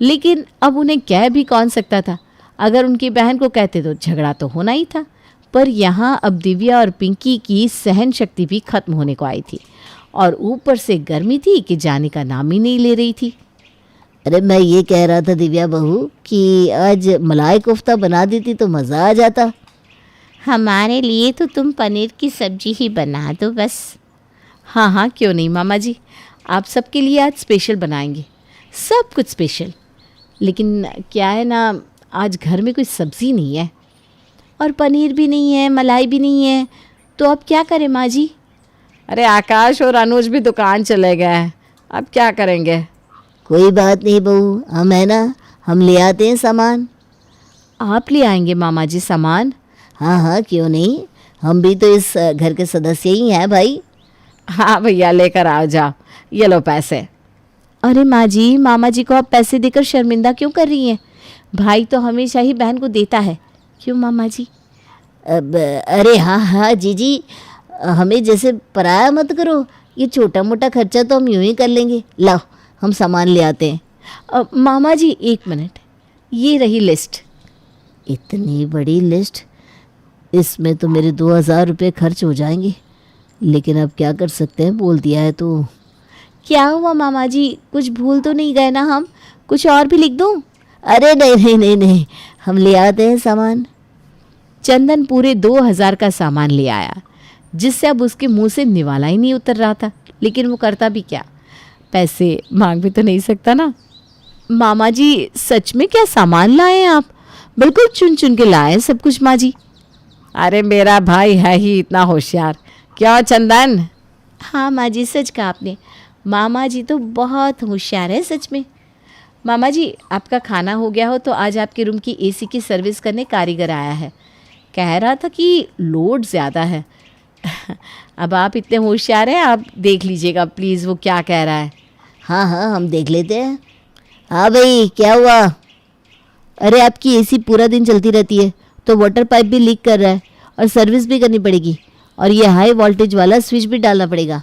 लेकिन अब उन्हें कह भी कौन सकता था। अगर उनकी बहन को कहते तो झगड़ा तो होना ही था, पर यहाँ अब दिव्या और पिंकी की सहन शक्ति भी खत्म होने को आई थी, और ऊपर से गर्मी थी कि जाने का नाम ही नहीं ले रही थी। अरे मैं ये कह रहा था दिव्या बहू कि आज मलाई कोफ्ता बना देती तो मज़ा आ जाता। हमारे लिए तो तुम पनीर की सब्जी ही बना दो बस। हाँ हाँ क्यों नहीं मामा जी, आप सबके लिए आज स्पेशल बनाएंगे, सब कुछ स्पेशल। लेकिन क्या है ना, आज घर में कोई सब्ज़ी नहीं है। और पनीर भी नहीं है, मलाई भी नहीं है, तो अब क्या करें माँ जी? अरे आकाश और अनुज भी दुकान चले गए हैं, अब क्या करेंगे? कोई बात नहीं बहू, हम है ना, हम ले आते हैं सामान। आप ले आएंगे मामा जी सामान? हाँ हाँ, क्यों नहीं, हम भी तो इस घर के सदस्य ही हैं भाई। हाँ भैया, लेकर आओ, जाओ, ये लो पैसे। अरे माँ जी, मामा जी को आप पैसे देकर शर्मिंदा क्यों कर रही हैं? भाई तो हमेशा ही बहन को देता है, क्यों मामा जी? अब अरे हाँ हाँ जीजी, हमें जैसे पराया मत करो, ये छोटा मोटा खर्चा तो हम यूं ही कर लेंगे। लाओ, हम सामान ले आते हैं। मामा जी 1 मिनट, ये रही लिस्ट। इतनी बड़ी लिस्ट, इसमें तो मेरे 2000 रुपये खर्च हो जाएंगे, लेकिन अब क्या कर सकते हैं, बोल दिया है तो। क्या हुआ मामा जी, कुछ भूल तो नहीं गए ना हम? कुछ और भी लिख दूं? अरे नहीं नहीं नहीं नहीं, हम ले आते हैं सामान। चंदन पूरे 2000 का सामान ले आया, जिससे अब उसके मुंह से निवाला ही नहीं उतर रहा था, लेकिन वो करता भी क्या, पैसे मांग भी तो नहीं सकता ना। मामा जी सच में क्या सामान लाए हैं आप? बिल्कुल चुन चुन के लाए हैं सब कुछ माँ जी। अरे मेरा भाई है ही इतना होशियार, क्या चंदन? हाँ माँ जी, सच कहा आपने, मामा जी तो बहुत होशियार है सच में। मामा जी, आपका खाना हो गया हो तो आज आपके रूम की एसी की सर्विस करने कारीगर आया है। कह रहा था कि लोड ज़्यादा है। अब आप इतने होशियार हैं, आप देख लीजिएगा प्लीज़ वो क्या कह रहा है। हाँ हाँ, हम देख लेते हैं। हाँ भाई, क्या हुआ? अरे आपकी एसी पूरा दिन चलती रहती है, तो वाटर पाइप भी लीक कर रहा है और सर्विस भी करनी पड़ेगी, और ये हाई वोल्टेज वाला स्विच भी डालना पड़ेगा।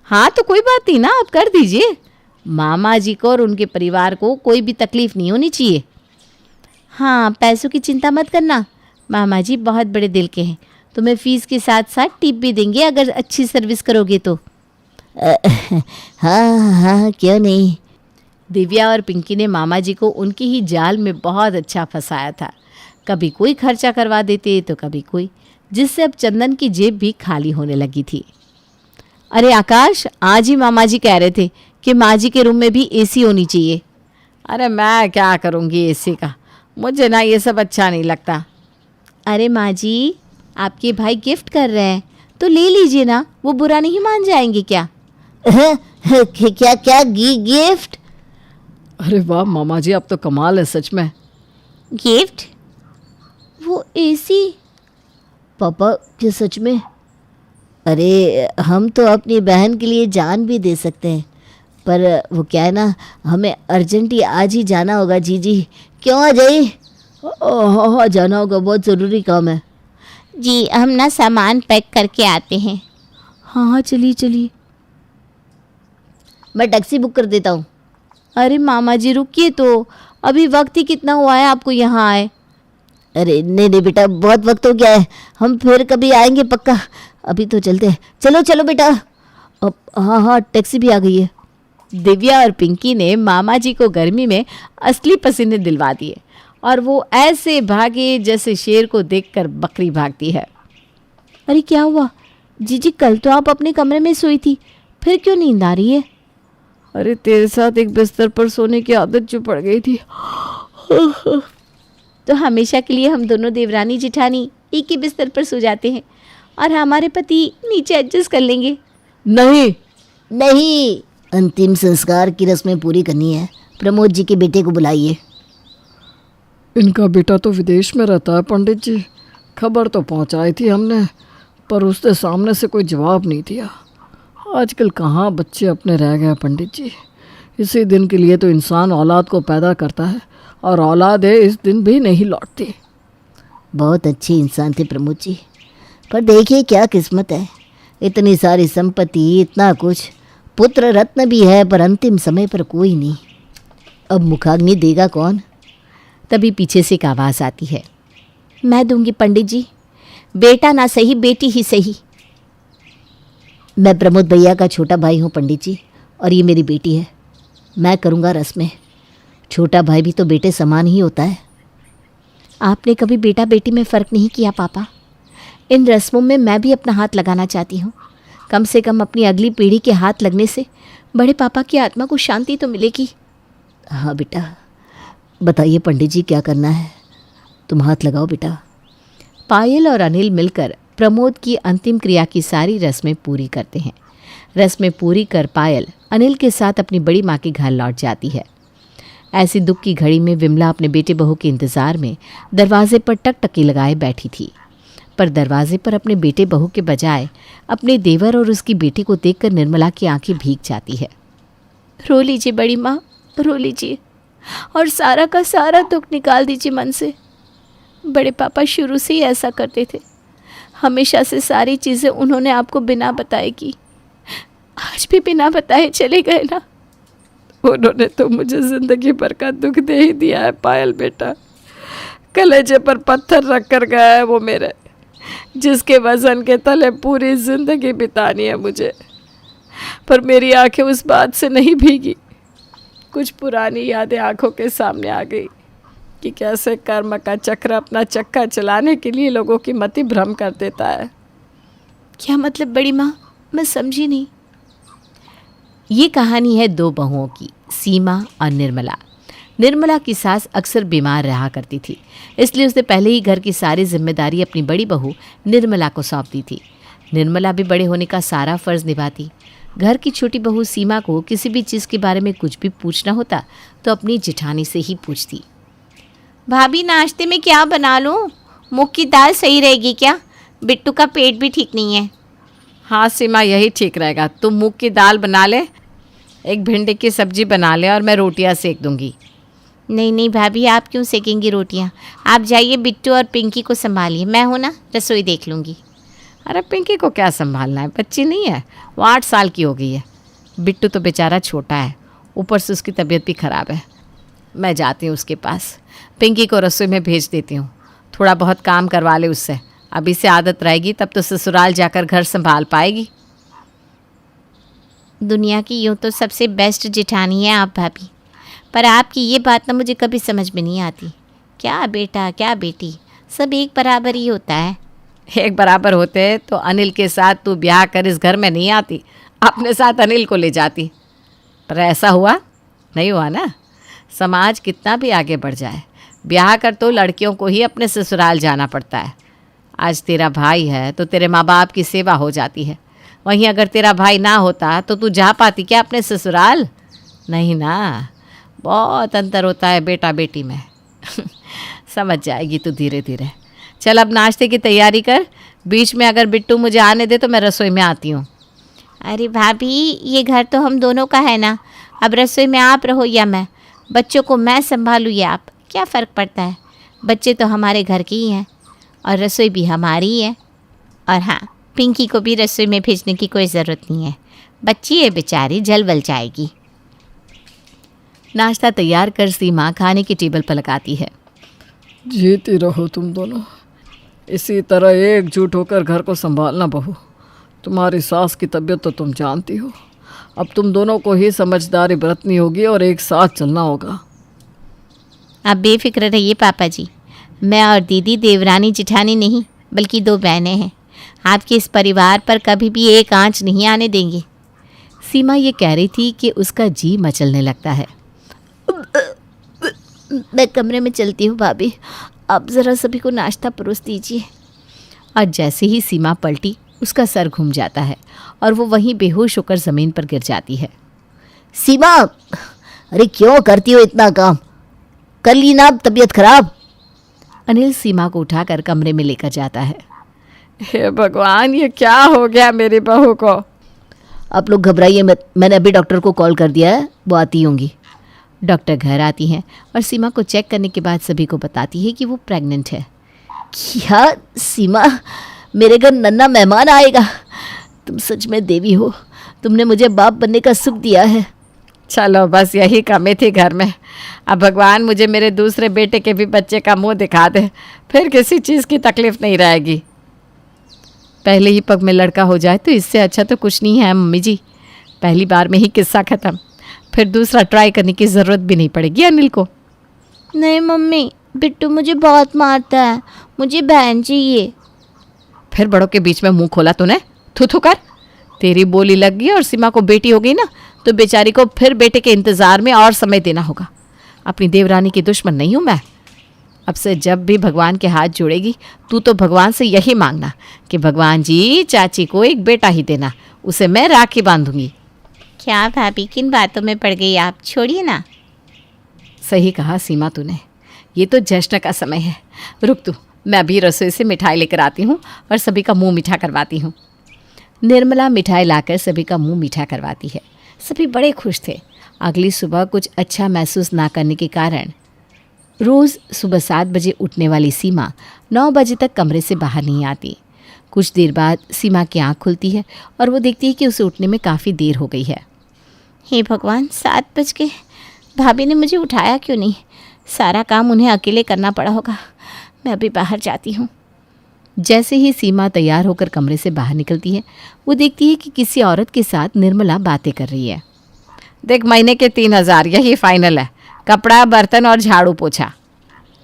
हाँ तो कोई बात नहीं ना, आप कर दीजिए। मामा जी को और उनके परिवार को कोई भी तकलीफ नहीं होनी चाहिए। हाँ, पैसों की चिंता मत करना, मामा जी बहुत बड़े दिल के हैं, तुम्हें फ़ीस के साथ साथ टिप भी देंगे अगर अच्छी सर्विस करोगे तो। हाँ हाँ, क्यों नहीं। दिव्या और पिंकी ने मामा जी को उनकी ही जाल में बहुत अच्छा फंसाया था। कभी कोई खर्चा करवा देते तो कभी कोई, जिससे अब चंदन की जेब भी खाली होने लगी थी। अरे आकाश, आज ही मामा जी कह रहे थे कि माँ जी के रूम में भी एसी होनी चाहिए। अरे मैं क्या करूँगी एसी का, मुझे ना ये सब अच्छा नहीं लगता। अरे माँ जी, आपके भाई गिफ्ट कर रहे हैं तो ले लीजिए ना, वो बुरा नहीं मान जाएंगे क्या? क्या क्या गिफ्ट? अरे वाह मामा जी, आप तो कमाल है सच में। गिफ्ट? वो एसी? पापा क्या सच में? अरे हम तो अपनी बहन के लिए जान भी दे सकते हैं, पर वो क्या है ना, हमें अर्जेंट ही आज ही जाना होगा। जी क्यों आ जाइए? हाँ हाँ, जाना होगा, बहुत ज़रूरी काम है। जी हम ना सामान पैक करके आते हैं। हाँ हाँ, चलिए चलिए। मैं टैक्सी बुक कर देता हूँ। अरे मामा जी रुकिए तो, अभी वक्त ही कितना हुआ है आपको यहाँ आए। अरे नहीं नहीं बेटा, बहुत वक्त हो गया है, हम फिर कभी आएंगे पक्का, अभी तो चलते हैं। चलो चलो बेटा। अब हाँ हाँ, टैक्सी भी आ गई है। दिव्या और पिंकी ने मामा जी को गर्मी में असली पसीने दिलवा दिए, और वो ऐसे भागे जैसे शेर को देखकर बकरी भागती है। अरे क्या हुआ जीजी, कल तो आप अपने कमरे में सोई थी, फिर क्यों नींद आ रही है? अरे तेरे साथ एक बिस्तर पर सोने की आदत जो पड़ गई थी। तो हमेशा के लिए हम दोनों देवरानी जिठानी एक ही बिस्तर पर सो जाते हैं, और हमारे पति नीचे एडजस्ट कर लेंगे। नहीं नहीं, अंतिम संस्कार की रस्में पूरी करनी है। प्रमोद जी के बेटे को बुलाइए। इनका बेटा तो विदेश में रहता है पंडित जी, खबर तो पहुंचाई थी हमने, पर उसके सामने से कोई जवाब नहीं दिया। आजकल कहाँ बच्चे अपने रह गए पंडित जी। इसी दिन के लिए तो इंसान औलाद को पैदा करता है, और औलाद है इस दिन भी नहीं लौटती। बहुत अच्छे इंसान थे प्रमोद जी, पर देखिए क्या किस्मत है, इतनी सारी संपत्ति, इतना कुछ, पुत्र रत्न भी है, पर अंतिम समय पर कोई नहीं। अब मुखाग्नि देगा कौन? तभी पीछे से एक आवाज़ आती है, मैं दूंगी पंडित जी, बेटा ना सही बेटी ही सही। मैं प्रमोद भैया का छोटा भाई हूँ पंडित जी, और ये मेरी बेटी है। मैं करूँगा रस्में। छोटा भाई भी तो बेटे समान ही होता है। आपने कभी बेटा बेटी में फ़र्क नहीं किया पापा। इन रस्मों में मैं भी अपना हाथ लगाना चाहती हूँ। कम से कम अपनी अगली पीढ़ी के हाथ लगने से बड़े पापा की आत्मा को शांति तो मिलेगी। हाँ बेटा, बताइए पंडित जी क्या करना है? तुम हाथ लगाओ बेटा। पायल और अनिल मिलकर प्रमोद की अंतिम क्रिया की सारी रस्में पूरी करते हैं। रस्में पूरी कर पायल अनिल के साथ अपनी बड़ी माँ के घर लौट जाती है। ऐसी दुख की घड़ी में विमला अपने बेटे बहू के इंतजार में दरवाजे पर टकटकी लगाए बैठी थी, पर दरवाजे पर अपने बेटे बहू के बजाय अपने देवर और उसकी बेटी को देखकर निर्मला की आंखें भीग जाती है। रो लीजिए बड़ी माँ, रो लीजिए और सारा का सारा दुख निकाल दीजिए मन से। बड़े पापा शुरू से ही ऐसा करते थे, हमेशा से सारी चीज़ें उन्होंने आपको बिना बताए की। आज भी बिना बताए चले गए ना। उन्होंने तो मुझे जिंदगी भर का दुख दे ही दिया है पायल बेटा। कलेजे पर पत्थर रख कर गया है वो मेरे, जिसके वजन के तले पूरी जिंदगी बितानी है मुझे। पर मेरी आंखें उस बात से नहीं भीगी। कुछ पुरानी यादें आंखों के सामने आ गई कि कैसे कर्म का चक्र अपना चक्का चलाने के लिए लोगों की मति भ्रम कर देता है। क्या मतलब बड़ी माँ, मैं समझी नहीं। ये कहानी है दो बहुओं की, सीमा और निर्मला। निर्मला की सास अक्सर बीमार रहा करती थी, इसलिए उसने पहले ही घर की सारी जिम्मेदारी अपनी बड़ी बहू निर्मला को सौंप दी थी। निर्मला भी बड़े होने का सारा फर्ज निभाती। घर की छोटी बहू सीमा को किसी भी चीज़ के बारे में कुछ भी पूछना होता तो अपनी जिठानी से ही पूछती। भाभी नाश्ते में क्या बना लूँ? मूंग की दाल सही रहेगी क्या? बिट्टू का पेट भी ठीक नहीं है। हाँ सीमा, यही ठीक रहेगा। तुम मूंग की दाल बना ले, एक भिंडी की सब्जी बना ले और मैं रोटियां सेक दूंगी। नहीं नहीं भाभी, आप क्यों सेकेंगी रोटियां? आप जाइए बिट्टू और पिंकी को संभालिए, मैं हूँ ना, रसोई देख लूँगी। अरे पिंकी को क्या संभालना है, बच्ची नहीं है, वो 8 साल की हो गई है। बिट्टू तो बेचारा छोटा है, ऊपर से उसकी तबीयत भी ख़राब है। मैं जाती हूँ उसके पास, पिंकी को रसोई में भेज देती हूँ, थोड़ा बहुत काम करवा ले उससे। अभी से आदत रहेगी तब तो ससुराल जाकर घर संभाल पाएगी। दुनिया की यूँ तो सबसे बेस्ट जिठानी है आप भाभी, पर आपकी ये बात ना मुझे कभी समझ में नहीं आती। क्या बेटा क्या बेटी, सब एक बराबर ही होता है। एक बराबर होते तो अनिल के साथ तू ब्याह कर इस घर में नहीं आती, अपने साथ अनिल को ले जाती। पर ऐसा हुआ नहीं, हुआ ना। समाज कितना भी आगे बढ़ जाए, ब्याह कर तो लड़कियों को ही अपने ससुराल जाना पड़ता है। आज तेरा भाई है तो तेरे माँ बाप की सेवा हो जाती है, वहीं अगर तेरा भाई ना होता तो तू जा पाती क्या अपने ससुराल? नहीं ना, बहुत अंतर होता है बेटा बेटी में। समझ जाएगी तू धीरे धीरे। चल अब नाश्ते की तैयारी कर, बीच में अगर बिट्टू मुझे आने दे तो मैं रसोई में आती हूँ। अरे भाभी, ये घर तो हम दोनों का है ना, अब रसोई में आप रहो या मैं, बच्चों को मैं संभालूँ या आप, क्या फ़र्क पड़ता है? बच्चे तो हमारे घर के ही हैं और रसोई भी हमारी ही है। और हाँ, पिंकी को भी रसोई में भेजने की कोई ज़रूरत नहीं है, बच्ची है बेचारी, जल बल जाएगी। नाश्ता तैयार कर सीमा खाने की टेबल पर लगाती है। जीती रहो तुम दोनों, इसी तरह एकजुट होकर घर को संभालना बहू। तुम्हारी सास की तबीयत तो तुम जानती हो, अब तुम दोनों को ही समझदारी बरतनी होगी और एक साथ चलना होगा। आप बेफिक्र रहिए पापा जी, मैं और दीदी देवरानी जिठानी नहीं बल्कि 2 बहनें हैं, आपके इस परिवार पर कभी भी एक आंच नहीं आने देंगे। सीमा ये कह रही थी कि उसका जी मचलने लगता है। मैं कमरे में चलती हूँ भाभी, आप ज़रा सभी को नाश्ता परोस दीजिए। और जैसे ही सीमा पलटी उसका सर घूम जाता है और वो वहीं बेहोश होकर ज़मीन पर गिर जाती है। सीमा, अरे क्यों करती हो इतना काम? कर ली ना अब तबीयत खराब? अनिल सीमा को उठाकर कमरे में लेकर जाता है। हे भगवान, ये क्या हो गया मेरी बहू को? आप लोग घबराइए मत, मैंने अभी डॉक्टर को कॉल कर दिया है, वो आती होंगी। डॉक्टर घर आती हैं और सीमा को चेक करने के बाद सभी को बताती है कि वो प्रेग्नेंट है। क्या सीमा, मेरे घर नन्हा मेहमान आएगा? तुम सच में देवी हो, तुमने मुझे बाप बनने का सुख दिया है। चलो बस यही कमी थी घर में। अब भगवान मुझे मेरे दूसरे बेटे के भी बच्चे का मुंह दिखा दे, फिर किसी चीज़ की तकलीफ नहीं रहेगी। पहले ही पग में लड़का हो जाए तो इससे अच्छा तो कुछ नहीं है मम्मी जी। पहली बार में ही किस्सा ख़त्म, फिर दूसरा ट्राई करने की ज़रूरत भी नहीं पड़ेगी अनिल को। नहीं मम्मी, बिट्टू मुझे बहुत मारता है, मुझे बहन चाहिए। फिर बड़ों के बीच में मुंह खोला तूने, थू कर। तेरी बोली लग गई और सीमा को बेटी हो गई ना, तो बेचारी को फिर बेटे के इंतज़ार में और समय देना होगा। अपनी देवरानी की दुश्मन नहीं हूँ मैं। अब से जब भी भगवान के हाथ जोड़ेगी तू तो भगवान से यही मांगना कि भगवान जी चाची को एक बेटा ही देना, उसे मैं राखी बांधूंगी। क्या भाभी, किन बातों में पड़ गई आप, छोड़िए ना। सही कहा सीमा तूने, ये तो जश्न का समय है। रुक तू, मैं अभी रसोई से मिठाई लेकर आती हूँ और सभी का मुंह मीठा करवाती हूँ। निर्मला मिठाई लाकर सभी का मुंह मीठा करवाती है। सभी बड़े खुश थे। अगली सुबह कुछ अच्छा महसूस ना करने के कारण रोज़ सुबह 7 बजे उठने वाली सीमा 9 बजे तक कमरे से बाहर नहीं आती। कुछ देर बाद सीमा की आँख खुलती है और वो देखती है कि उसे उठने में काफ़ी देर हो गई है। हे भगवान, 7 बज के, भाभी ने मुझे उठाया क्यों नहीं? सारा काम उन्हें अकेले करना पड़ा होगा। मैं अभी बाहर जाती हूँ। जैसे ही सीमा तैयार होकर कमरे से बाहर निकलती है, वो देखती है कि किसी औरत के साथ निर्मला बातें कर रही है। देख, महीने के 3,000 यही फाइनल है, कपड़ा, बर्तन और झाड़ू पोछा।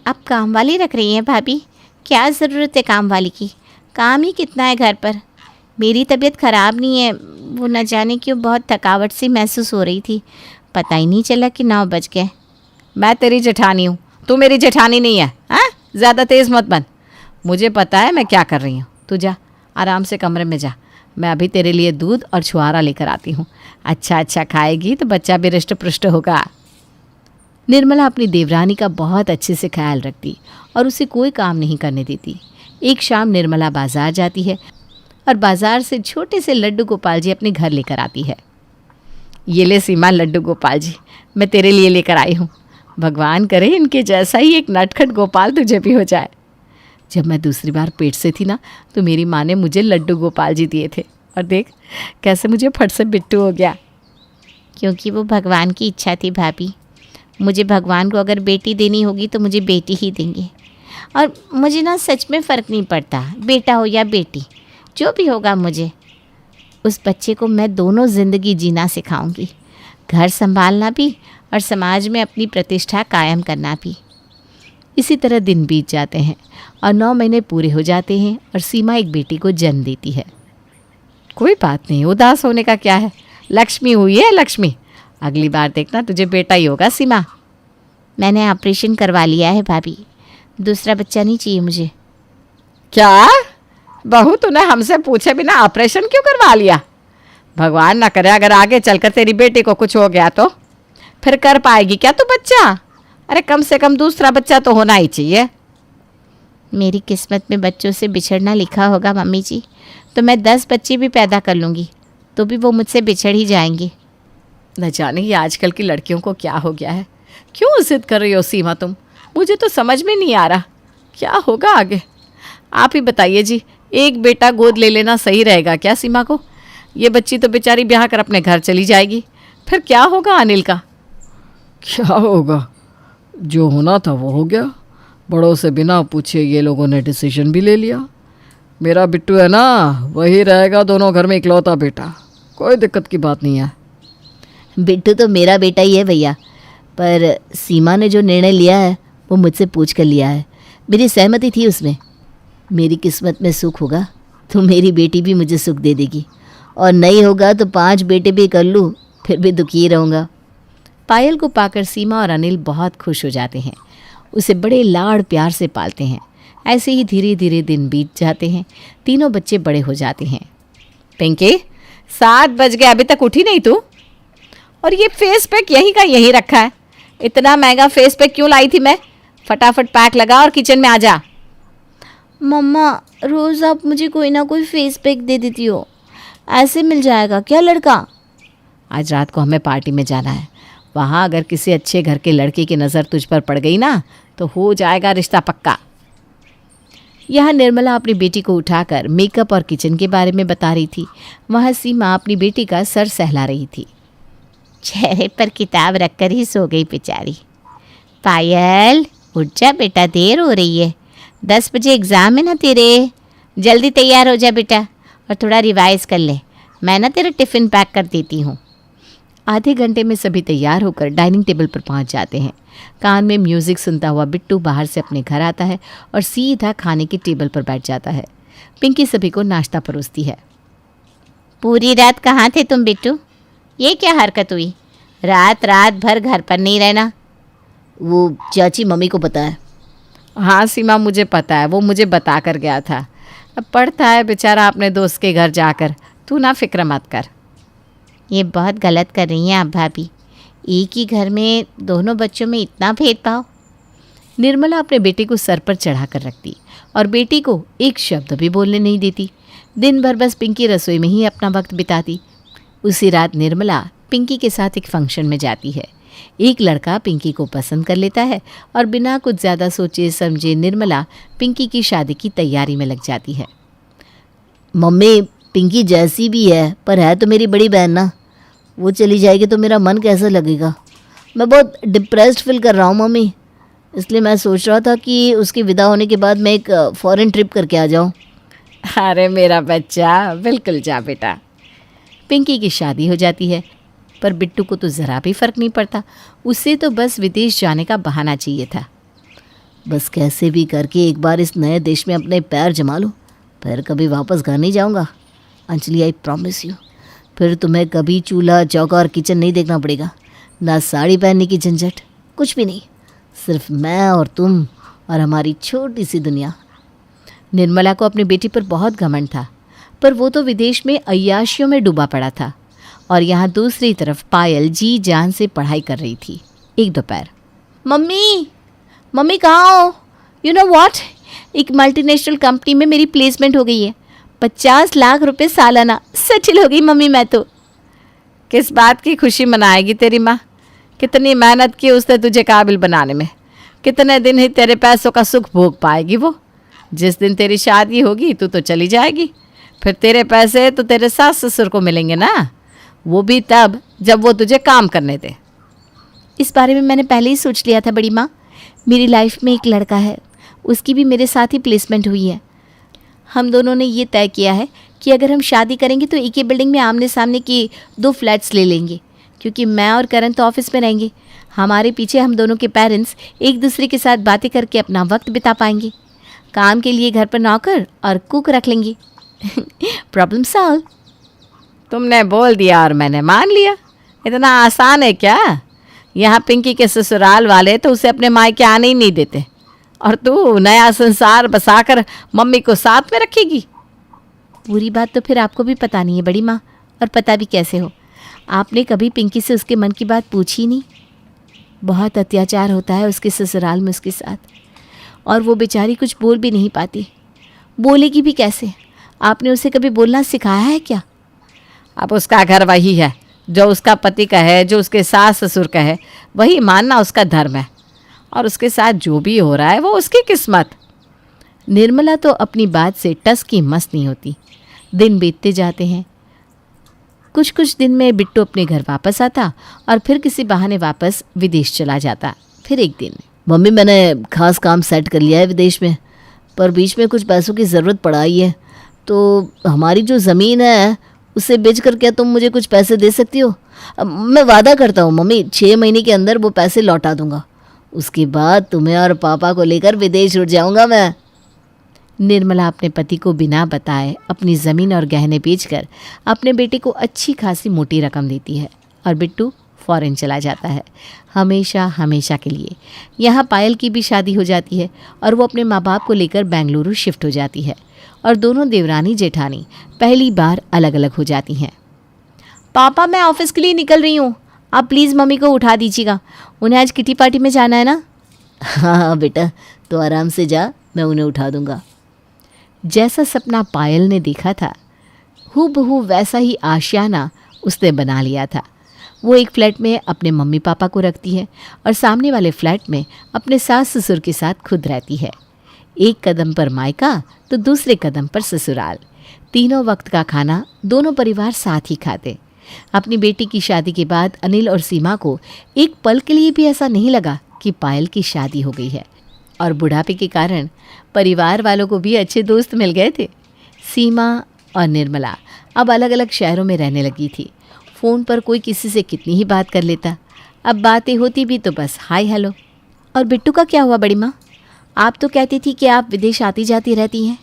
आप काम वाली रख रही हैं भाभी? क्या ज़रूरत है काम वाली की? काम ही कितना है घर पर। मेरी तबीयत ख़राब नहीं है, वो न जाने क्यों बहुत थकावट सी महसूस हो रही थी। पता ही नहीं चला कि 9 बज गए। मैं तेरी जेठानी हूँ, तू मेरी जेठानी नहीं है। हाँ, ज़्यादा तेज़ मत बन। मुझे पता है मैं क्या कर रही हूँ। तू जा, आराम से कमरे में जा। मैं अभी तेरे लिए दूध और छुआरा लेकर आती हूँ। अच्छा खाएगी तो बच्चा भी रिष्ट पुष्ट होगा। निर्मला अपनी देवरानी का बहुत अच्छे से ख्याल रखती और उसे कोई काम नहीं करने देती। एक शाम निर्मला बाजार जाती है और बाजार से छोटे से लड्डू गोपाल जी अपने घर लेकर आती है। ये ले सीमा लड्डू गोपाल जी, मैं तेरे लिए लेकर आई हूँ। भगवान करे इनके जैसा ही एक नटखट गोपाल तुझे भी हो जाए। जब मैं दूसरी बार पेट से थी ना, तो मेरी माँ ने मुझे लड्डू गोपाल जी दिए थे, और देख कैसे मुझे फट से बिट्टू हो गया। क्योंकि वो भगवान की इच्छा थी भाभी। मुझे भगवान को अगर बेटी देनी होगी तो मुझे बेटी ही देंगे। और मुझे ना सच में फ़र्क नहीं पड़ता, बेटा हो या बेटी, जो भी होगा मुझे, उस बच्चे को मैं दोनों ज़िंदगी जीना सिखाऊंगी, घर संभालना भी और समाज में अपनी प्रतिष्ठा कायम करना भी। इसी तरह दिन बीत जाते हैं और 9 महीने पूरे हो जाते हैं और सीमा एक बेटी को जन्म देती है। कोई बात नहीं, उदास होने का क्या है। लक्ष्मी हुई है लक्ष्मी, अगली बार देखना तुझे बेटा ही होगा सीमा। मैंने ऑपरेशन करवा लिया है भाभी, दूसरा बच्चा नहीं चाहिए मुझे। क्या बहू, तूने हमसे पूछे बिना ऑपरेशन क्यों करवा लिया? भगवान ना करे अगर आगे चलकर तेरी बेटी को कुछ हो गया तो फिर कर पाएगी क्या तू बच्चा? अरे कम से कम दूसरा बच्चा तो होना ही चाहिए। मेरी किस्मत में बच्चों से बिछड़ना लिखा होगा मम्मी जी, तो मैं 10 बच्चे भी पैदा कर लूँगी तो भी वो मुझसे बिछड़ ही जाएंगे। न जाने ये आजकल की लड़कियों को क्या हो गया है। क्यों जिद कर रही हो सीमा तुम? मुझे तो समझ में नहीं आ रहा क्या होगा आगे। आप ही बताइए जी, एक बेटा गोद ले लेना सही रहेगा क्या सीमा को? ये बच्ची तो बेचारी ब्याह कर अपने घर चली जाएगी, फिर क्या होगा अनिल का? क्या होगा, जो होना था वो हो गया। बड़ों से बिना पूछे ये लोगों ने डिसीजन भी ले लिया। मेरा बिट्टू है ना, वही रहेगा दोनों घर में इकलौता बेटा। कोई दिक्कत की बात नहीं है। बिट्टू तो मेरा बेटा ही है भैया, पर सीमा ने जो निर्णय लिया है वो मुझसे पूछ कर लिया है। मेरी सहमति थी उसमें। मेरी किस्मत में सुख होगा तो मेरी बेटी भी मुझे सुख दे देगी, और नहीं होगा तो 5 बेटे भी कर लूँ, फिर भी दुखी ही रहूँगा। पायल को पाकर सीमा और अनिल बहुत खुश हो जाते हैं। उसे बड़े लाड़ प्यार से पालते हैं। ऐसे ही धीरे धीरे दिन बीत जाते हैं। तीनों बच्चे बड़े हो जाते हैं। पिंकी, 7 बज गए, अभी तक उठी नहीं तू? और ये फेस पैक यहीं का यहीं रखा है। इतना महंगा फेस पैक क्यों लाई थी मैं? फटाफट पैक लगा और किचन में आ जा। मम्मा, रोज़ आप मुझे कोई ना कोई फेस पैक दे देती हो, ऐसे मिल जाएगा क्या लड़का? आज रात को हमें पार्टी में जाना है। वहाँ अगर किसी अच्छे घर के लड़के की नज़र तुझ पर पड़ गई ना, तो हो जाएगा रिश्ता पक्का। यहाँ निर्मला अपनी बेटी को उठाकर मेकअप और किचन के बारे में बता रही थी। वहाँ सीमा अपनी बेटी का सर सहला रही थी। चेहरे पर किताब रखकर ही सो गई बेचारी। पायल, उठ जा बेटा, देर हो रही है। 10 बजे एग्ज़ाम है ना तेरे, जल्दी तैयार हो जा बेटा और थोड़ा रिवाइज कर ले। मैं ना तेरा टिफ़िन पैक कर देती हूँ। आधे घंटे में सभी तैयार होकर डाइनिंग टेबल पर पहुंच जाते हैं। कान में म्यूज़िक सुनता हुआ बिट्टू बाहर से अपने घर आता है और सीधा खाने के टेबल पर बैठ जाता है। पिंकी सभी को नाश्ता परोसती है। पूरी रात कहाँ थे तुम बिट्टू? ये क्या हरकत हुई? रात भर घर पर नहीं रहना। वो चाची मम्मी को पता है। हाँ सीमा, मुझे पता है, वो मुझे बता कर गया था। अब पढ़ता है बेचारा अपने दोस्त के घर जाकर, तू ना फिक्र मत कर। ये बहुत गलत कर रही हैं आप भाभी, एक ही घर में दोनों बच्चों में इतना भेदभाव। निर्मला अपने बेटे को सर पर चढ़ा कर रखती और बेटी को एक शब्द भी बोलने नहीं देती। दिन भर बस पिंकी रसोई में ही अपना वक्त बिताती। उसी रात निर्मला पिंकी के साथ एक फंक्शन में जाती है। एक लड़का पिंकी को पसंद कर लेता है और बिना कुछ ज़्यादा सोचे समझे निर्मला पिंकी की शादी की तैयारी में लग जाती है। मम्मी, पिंकी जैसी भी है पर है तो मेरी बड़ी बहन ना। वो चली जाएगी तो मेरा मन कैसा लगेगा। मैं बहुत डिप्रेस्ड फील कर रहा हूँ मम्मी, इसलिए मैं सोच रहा था कि उसकी विदा होने के बाद मैं एक फॉरेन ट्रिप करके आ जाऊँ। अरे मेरा बच्चा, बिल्कुल जा बेटा। पिंकी की शादी हो जाती है, पर बिट्टू को तो ज़रा भी फ़र्क नहीं पड़ता। उसे तो बस विदेश जाने का बहाना चाहिए था। बस कैसे भी करके एक बार इस नए देश में अपने पैर जमा लूँ, फिर कभी वापस घर नहीं जाऊँगा। अंजलि, आई प्रॉमिस यू, फिर तुम्हें कभी चूल्हा चौका और किचन नहीं देखना पड़ेगा, ना साड़ी पहनने की झंझट, कुछ भी नहीं। सिर्फ मैं और तुम और हमारी छोटी सी दुनिया। निर्मला को अपनी बेटी पर बहुत घमंड था, पर वो तो विदेश में अय्याशियों में डूबा पड़ा था और यहाँ दूसरी तरफ पायल जी जान से पढ़ाई कर रही थी। एक दोपहर, मम्मी कहाँ हो? यू नो व्हाट, एक मल्टीनेशनल कंपनी में मेरी प्लेसमेंट हो गई है। 50 लाख रुपए सालाना, सेटल हो गई मम्मी मैं तो। किस बात की खुशी मनाएगी तेरी माँ? कितनी मेहनत की उसने तुझे काबिल बनाने में, कितने दिन ही तेरे पैसों का सुख भोग पाएगी वो। जिस दिन तेरी शादी होगी तू तो चली जाएगी, फिर तेरे पैसे तो तेरे सास ससुर को मिलेंगे ना, वो भी तब जब वो तुझे काम करने दे। इस बारे में मैंने पहले ही सोच लिया था बड़ी माँ। मेरी लाइफ में एक लड़का है, उसकी भी मेरे साथ ही प्लेसमेंट हुई है। हम दोनों ने ये तय किया है कि अगर हम शादी करेंगे तो एक ही बिल्डिंग में आमने सामने की 2 फ्लैट्स ले लेंगे, क्योंकि मैं और करण तो ऑफिस में रहेंगे। हमारे पीछे हम दोनों के पेरेंट्स एक दूसरे के साथ बातें करके अपना वक्त बिता पाएंगे। काम के लिए घर पर नौकर और कुक रख लेंगे। Problem solve. तुमने बोल दिया और मैंने मान लिया। इतना आसान है क्या? यहाँ पिंकी के ससुराल वाले तो उसे अपने मायके आने ही नहीं देते, और तू नया संसार बसाकर मम्मी को साथ में रखेगी। पूरी बात तो फिर आपको भी पता नहीं है बड़ी माँ, और पता भी कैसे हो? आपने कभी पिंकी से उसके मन की बात पूछी नहीं? बहुत अत्याचार होता है उसके ससुराल में उसके साथ, और वो बेचारी कुछ बोल भी नहीं पाती। बोलेगी भी कैसे? आपने उसे कभी बोलना सिखाया है क्या? अब उसका घर वही है, जो उसका पति कहे, जो उसके सास ससुर कहे, वही मानना उसका धर्म है, और उसके साथ जो भी हो रहा है वो उसकी किस्मत। निर्मला तो अपनी बात से टस की मस नहीं होती। दिन बीतते जाते हैं। कुछ कुछ दिन में बिट्टू अपने घर वापस आता और फिर किसी बहाने वापस विदेश चला जाता। फिर एक दिन, मम्मी, मैंने खास काम सेट कर लिया है विदेश में, पर बीच में कुछ पैसों की ज़रूरत पड़ आई है, तो हमारी जो ज़मीन है उसे बेच कर क्या तुम मुझे कुछ पैसे दे सकती हो? मैं वादा करता हूँ मम्मी, 6 महीने के अंदर वो पैसे लौटा दूंगा। उसके बाद तुम्हें और पापा को लेकर विदेश उड़ जाऊंगा मैं। निर्मला अपने पति को बिना बताए अपनी ज़मीन और गहने बेचकर अपने बेटे को अच्छी खासी मोटी रकम देती है और बिट्टू फॉरेन चला जाता है, हमेशा हमेशा के लिए। यहाँ पायल की भी शादी हो जाती है और वो अपने माँ बाप को लेकर बेंगलुरु शिफ्ट हो जाती है और दोनों देवरानी जेठानी पहली बार अलग अलग हो जाती हैं। पापा, मैं ऑफिस के लिए निकल रही हूँ, आप प्लीज़ मम्मी को उठा दीजिएगा, उन्हें आज किटी पार्टी में जाना है ना। हाँ बेटा, तो आराम से जा, मैं उन्हें उठा दूंगा। जैसा सपना पायल ने देखा था, हूबहू वैसा ही आशियाना उसने बना लिया था। वो एक फ्लैट में अपने मम्मी पापा को रखती है और सामने वाले फ्लैट में अपने सास ससुर के साथ खुद रहती है। एक कदम पर मायका तो दूसरे कदम पर ससुराल। तीनों वक्त का खाना दोनों परिवार साथ ही खाते। अपनी बेटी की शादी के बाद अनिल और सीमा को एक पल के लिए भी ऐसा नहीं लगा कि पायल की शादी हो गई है, और बुढ़ापे के कारण परिवार वालों को भी अच्छे दोस्त मिल गए थे। सीमा और निर्मला अब अलग अलग शहरों में रहने लगी थी। फ़ोन पर कोई किसी से कितनी ही बात कर लेता, अब बातें होती भी तो बस हाय हेलो। और बिट्टू का क्या हुआ बड़ी माँ? आप तो कहती थी कि आप विदेश आती जाती रहती हैं।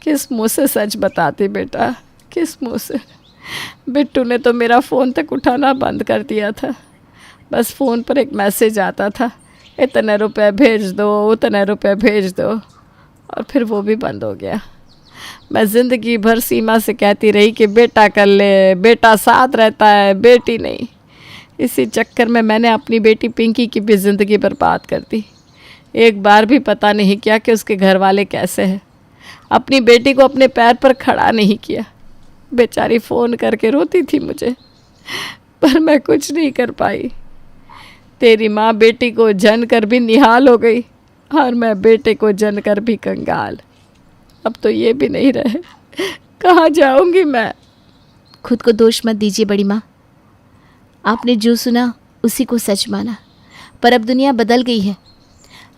किस मुँह से सच बताती बेटा, किस मुँह से? बिट्टू ने तो मेरा फ़ोन तक उठाना बंद कर दिया था। बस फ़ोन पर एक मैसेज आता था इतने रुपए भेज दो, उतने रुपए भेज दो, और फिर वो भी बंद हो गया। मैं ज़िंदगी भर सीमा से कहती रही कि बेटा कर ले, बेटा साथ रहता है, बेटी नहीं। इसी चक्कर में मैंने अपनी बेटी पिंकी की भी ज़िंदगी बर्बाद कर दी। एक बार भी पता नहीं किया कि उसके घर वाले कैसे हैं। अपनी बेटी को अपने पैर पर खड़ा नहीं किया। बेचारी फ़ोन करके रोती थी मुझे, पर मैं कुछ नहीं कर पाई। तेरी माँ बेटी को जन कर भी निहाल हो गई, और मैं बेटे को जन कर भी कंगाल। अब तो ये भी नहीं रहे, कहाँ जाऊंगी मैं। खुद को दोष मत दीजिए बड़ी माँ। आपने जो सुना उसी को सच माना, पर अब दुनिया बदल गई है।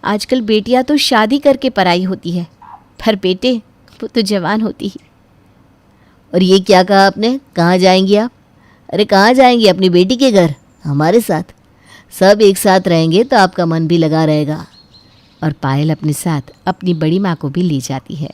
आजकल बेटियां तो शादी करके पराई होती है, पर बेटे वो तो जवान होती ही। और ये क्या कहा आपने? कहाँ जाएंगी आप? अरे कहाँ जाएंगी? अपनी बेटी के घर, हमारे साथ। सब एक साथ रहेंगे तो आपका मन भी लगा रहेगा। और पायल अपने साथ अपनी बड़ी माँ को भी ले जाती है।